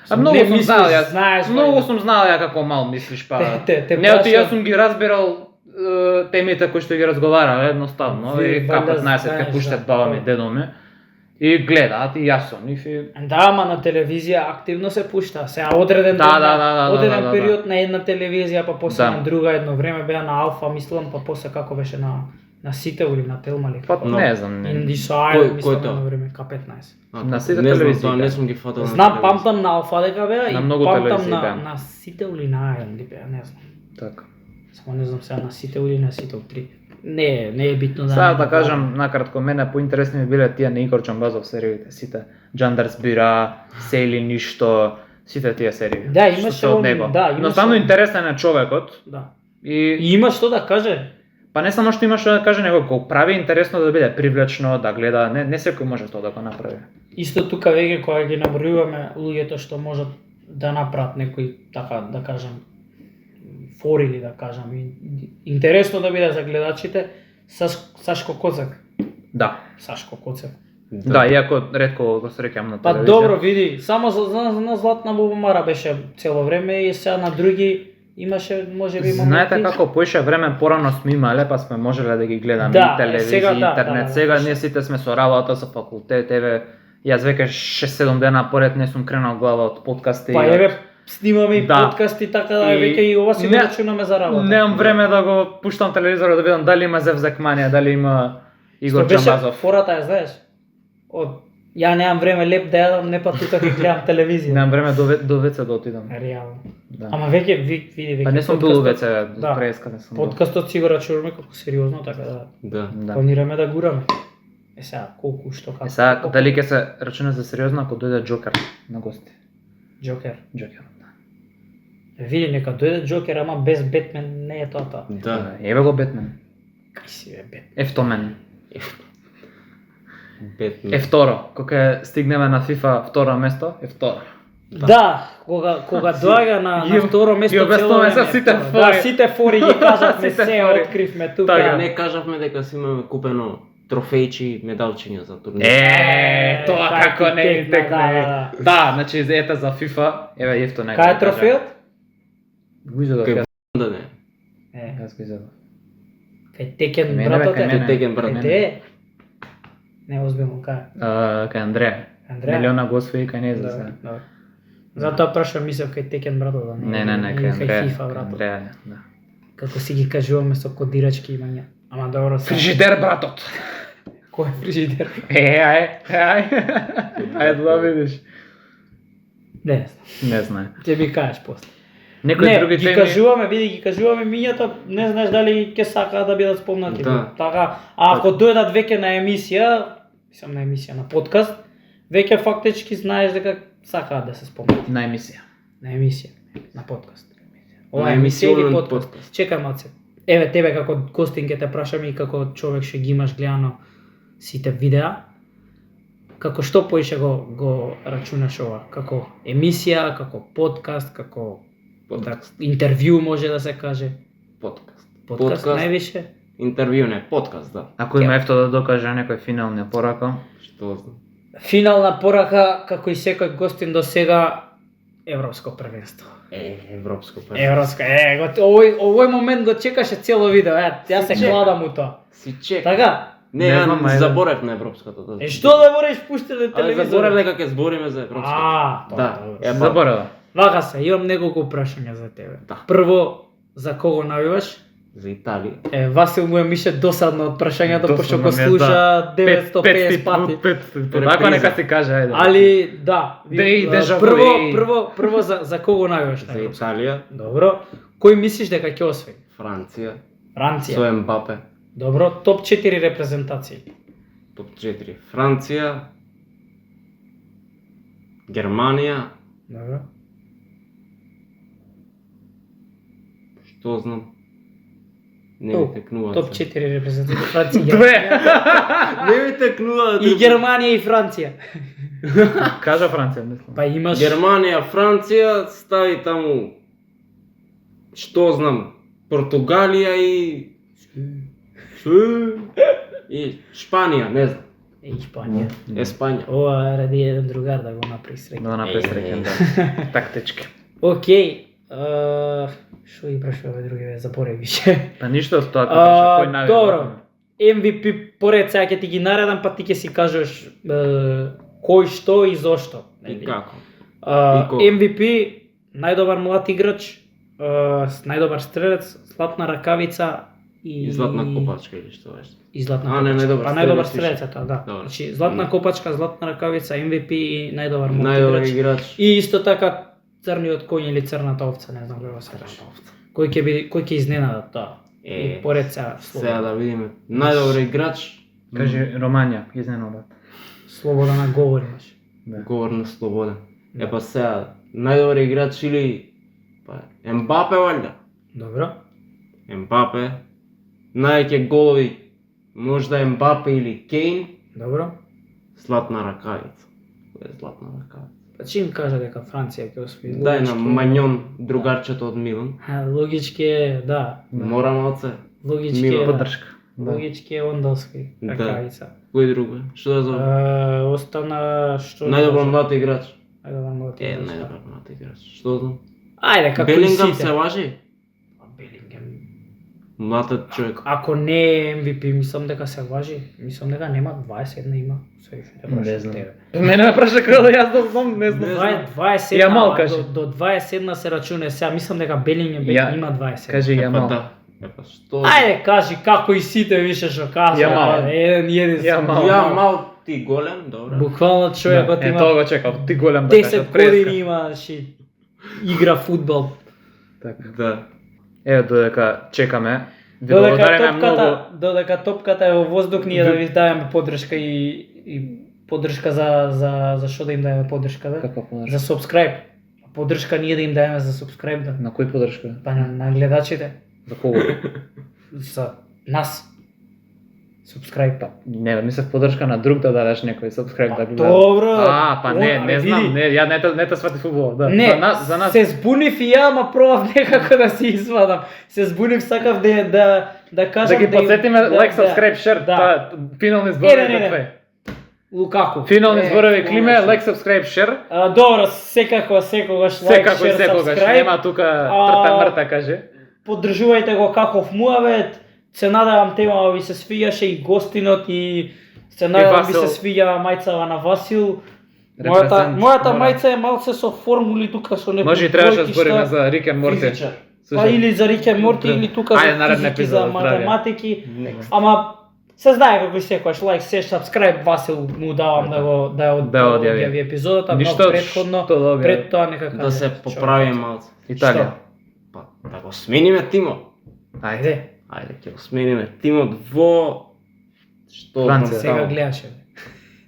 Многу Не сум мислиш, знал јас. знаеш, Многу бе. сум знал ја како мал мислиш па. Те Не, оти прашам. јас сум ги разбирал темите кои што ги разговарале едноставно Ви, и валјда К15 знаеш, ке пуштат да. баба ми дедо ми и гледаат и јас сум нив и Да, ама на телевизија активно се пушта. Сега одреден Да, ден, да, одреден да. период на една телевизија, па после Да. на друга, едно време беа на Алфа, мислам, па после како беше на Сител или на Телма ли? па Но- не знам. не. Инди со Кој- Ајд, кој мислам, тоа? едно време, К15. На сите не знам, телевизии тоа беа. не сум ги фатал на Знам, телевизија. памтам на Алфа дека беа На и многу памтам телевизии беа. на Сител или на Ајд ли беа, не знам. Така. Само не знам сега на Сител или на Сител 3. Не е битно да. Сега да кажам накратко, мене поинтересни ми биле тие на Игор Џамбазов сериите, сите Джандарс Бира, Се или ништо, сите тие серии. Да, што имаше се од он- него. да, имаше Едноставно он- интересен е човекот Да. и И има што да каже. па не само што има што да каже, него го прави интересно да биде привлечно, да гледа, не секој може тоа да го направи. Исто тука веќе кога ги набројуваме луѓето што можат да направат некој така да кажам фор или да кажам интересно да биде за гледачите Сашко Коцак. Да. Сашко Коцак. Да, иако ретко го среќам на Па телевизија. добро види, само на Златна Бубамара беше цело време и сега на други имаше можеби Знаете како поише време порано сме имале, па сме можеле да ги гледаме Да, и телевизија, сега да, интернет. да, Сега точно. ние сите сме со работа, со факултет, еве јас веќе 6-7 дена поред не сум кренал глава од подкасти. Па и од- еве снимаме и Да. подкасти така да И- веќе и ова си го Не- рачунаме за работа. Немам време да го пуштам телевизорот да видам дали има Зевзекманија, дали има Игор Што беше Џамбазов. фората ја знаеш? Од ја немам време леп да јадам, не па тука ќе гледам телевизија. Немам време до веце да отидам. Реално. Да. Ама веќе види веќе. Па не сум бил у веце, Да. преска не сум бил. Подкастот си го рачунаме како сериозно, така да Да. Да. планираме да гураме. Сега колку што како. Сега дали ќе се рачуна за сериозно ако дојде Џокер на гости? Джокер. Џокер. Види нека дојде Джокер, ама без Бетмен не е тоа. Да. Еве го Бетмен. Кај си бе Бетмен? Ефтомен. Бетмен. Е второ, кога стигнеме на FIFA второ место, е второ. Да, кога доаѓа на Ги- второ место ги обяснуваме цело време за е сите второ. фори. Да, сите фори ги кажавме, Сите се фори. откривме Така, тука. не кажавме дека си имаме купено трофејчи, медалчиња за турнир. Тоа кај како ти не текна, ни текне. да, Да, значи ета за FIFA, еве ефто не. Кај е трофеот? Го изедов Кај јас. Да не. Е, Јас го изедов. кај Текен Мене, братот кај е. мене. Текен брат. Кај те? Не озбилно, кај? Кај Андреја. Андреја? Милиона го освои кај не за Да, сега. да. Затоа прашам, мислев кај Текен братот, да Не, или кај Андреја. FIFA братот. Андреја, да. Како си ги кажуваме со кодирачки имања. Ама добро се. Фрижидер братот. Кој е фрижидер? Ајде да видиш. Не знам. Не знае. Ќе ми кажеш после. Некои Не, други ги теми. кажуваме, види, ги кажуваме мињата, не знаеш дали ќе сакаат да бидат спомнати. Да. Така, а ако дојдат веќе на емисија, мислам на емисија, на подкаст, веќе фактички знаеш дека сакаат да се спомнат. На емисија. На емисија, на подкаст. Ова На е емисија или емисионен подкаст? подкаст. Чекај малце. Еве тебе како гостин ќе те прашам и како човек што ги имаш гледано сите видеа. Како што поише го рачунаш ова? Како емисија, како подкаст, како Подкаст. интервју може да се каже? Подкаст. Подкаст највише? Интервју не, подкаст, да. Ако има ефто да докаже некој финални порака, Што знам. Финална порака, како и секој гостин до сега, Европско првенство. Европско првенство. Европско, овој момент го чекаше цело видео, ја се чека. кладам у тоа. Си чек. Така? Не, Не знам, ја ајде. заборев на европското. Што да мораш пуштите Але телевизор? заборев дека ќе збориме за европското. Да. тоа. Заборава. Вака се, имам неколку прашања за тебе. Да. Прво, за кого навиваш? За Италија. Васил му е мише досадно од прашањето, Досадно пошто ми го е, слуша 950 пати. 500. Така нека се каже, ајде. Али, да. Дежаву, Прво за кого навиваш? За Италија, Добро. Кој мислиш дека ќе освои? Франција, Франција. со Ембапе. Добро, топ 4 репрезентации. Топ 4. Франција, Германија, Добро. што знам. Не ми текнува. Топ 4 репрезентации. Франција. Две. Не ми текнува. И Германија и Франција. Кажа Франција, мислам. Па имаш Германија, Франција, стави таму што знам, Португалија и Шпанија, не знам. и Испанија. Еспања. Ова ради еден другар да го направи среќа. Да направи среќа, да. Тактички. Океј. Што ги прашуваме други, бе, заборави више. Па ништо од тоа кажа, кој навија. Добро. MVP поред сега ќе ти ги наредам, па ти ќе си кажеш кој што и зошто. И како? MVP, најдобар млад играч, најдобар стрелец, златна ракавица И златна копачка или што беше? И златна А, не, копачка. најдобар Па најдобар стрелец стрелец е тоа, да. Добро. Значи златна копачка, златна ракавица, MVP и најдобар млад Најдобар играч. играч. И исто така црниот коњ или црната овца, не знам како се кажа. Кој ќе изненада тоа? И поред сега Сега да видиме. Најдобар играч, Кажи Ромања, изненада. слобода на говор имаш. говор на слобода. Епа сега, најдобар играч или па Ембапе валјда. Добро. Ембапе. Најќе голови можда Ембапе или Кейн. Добро. Златна ракавица. Кој е златна ракавица? Па чим кажа дека Франција ќе освои? Дај на Мањон, другарчето од Милан. Логички е, да. Мора малце. Логички Мило е, да. Поддршка. Логички е он да освои Да. ракавица. Кој друг бе? Што да зове? Остана што? Најдобар млад играч. Најдобар млад играч. Најдобар млад играч. Што знам? Ајде, како и Белингам сите. се важи? Белингам. Младот човек. Ако не е MVP, мислам дека се важи. Мислам дека нема 21 има. Се уште те Не прашам знам. тебе. Мене ме праша како да јас да знам, не знам. 21, Јамал, ама кажи. до 21 се рачуне. Сега мислам дека Белингам Ја- има 20. Кажи Епа Јамал. да. Епа што? Ајде, кажи како и сите више што кажа. Јамал. Еден единствен. Јамал. Ја мал ти голем, добро. Буквално човекот Е, има тоа го чекав, ти голем да 10 години имаш и игра фудбал. Така. Да. Еве додека чекаме, ви благодариме многу. Додека топката е во воздух, ние да ви даваме поддршка и поддршка за што да им даваме поддршка, да? Каква поддршка? За subscribe. Поддршка ние да им даваме за subscribe, да. На кој поддршка? Па на гледачите, За кого? за нас. Subscribe. Па, не, мислев поддршка на друг да дадеш некој subscribe да гледа. Добро. Па не, не знам, види. не, ја не те свати фудбал, да. Не, за нас. се збунив и ја, ама пробав некако да си извадам. Се збунив, сакав да кажам... Да ги подсетиме да- лайк, да- subscribe, share, да. тоа финални зборови не, за тве. Лукаку. Финални зборови Климе, конечно. лайк, subscribe, share. Добро, секогаш лайк, Секако и share, секогаш, subscribe. нема тука трта мрта, каже. Поддржувајте го каков муавет. Се надевам тема ви се свиѓаше и гостинот и се надевам ви Васил. се свиѓа мајцава на Васил. Репрезент, Мојата мора. мајца е малце со формули тука со некои Може и требаше да бројки, збориме шта- за Рик and Морти. Физичар. Па или за Рик and Морти или тука Ајде, за наредна физики, за епизода, здравје. математики. Ама се знае како и секојаш лайк, се subscribe Васил му давам да одјави. одјави епизодата, Ништо но предходно што да објави. пред тоа нека Да се поправи малце. Италија. Па да го смениме тимот. Ајде. Ајде, Ајде ќе го смениме тимот во што Франција. знам сега таму. гледаше.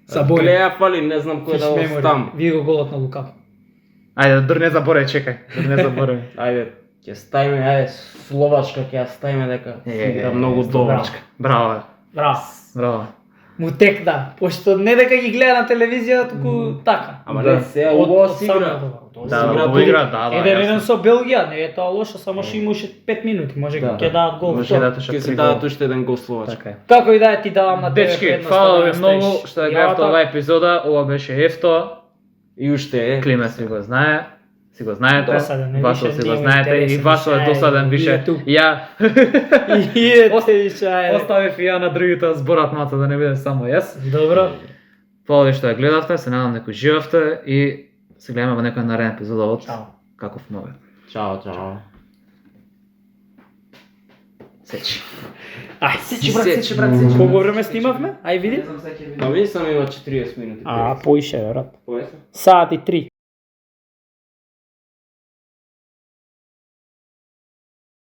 Забори. Гледа фали, не знам кој да го стам. Види го голот на Лукаку. Ајде, дур не заборај, чекај. Дур не заборај. Ајде, ќе ставиме, ајде Словачка ќе ја ставиме дека игра многу добро. Браво, Браво. браво. Му текна, пошто не дека ги гледа на телевизија, туку така. Ама Да. не се убаво си игра. Да, игра убаво туди. игра, да, Еден јасно. со Белгија, не е тоа лошо, само што имаше 5 минути, може Да. ќе дадат гол. Може Тоа. да тоше Ќе се три дадат гола. уште еден гол Словачка. Така е. Како и да е, ти давам на тебе Дечки, предност, фала да ви наставиш многу што ја гледавте јавата. оваа епизода. Ова беше Ефто. И уште е. Климе си го знае. си го знаете, Досаден е, Васо више си го не му знаете и интересен, Васо е више, досаден е, више. е тук. Ја Иете, шајде. оставив и ја на другите да зборат мата да не бидам само јас. Добро. Фала што ја гледавте, се надам дека живавте и се гледаме во некоја наредна епизода од Чао. Каков мовет. Чао, чао. Сечи. Ај, Сечи, брат, сечи. Колко време снимавме? Ај види. Па ми сам има 40 минути. А, поише, брат. Појаса? Сат и 3.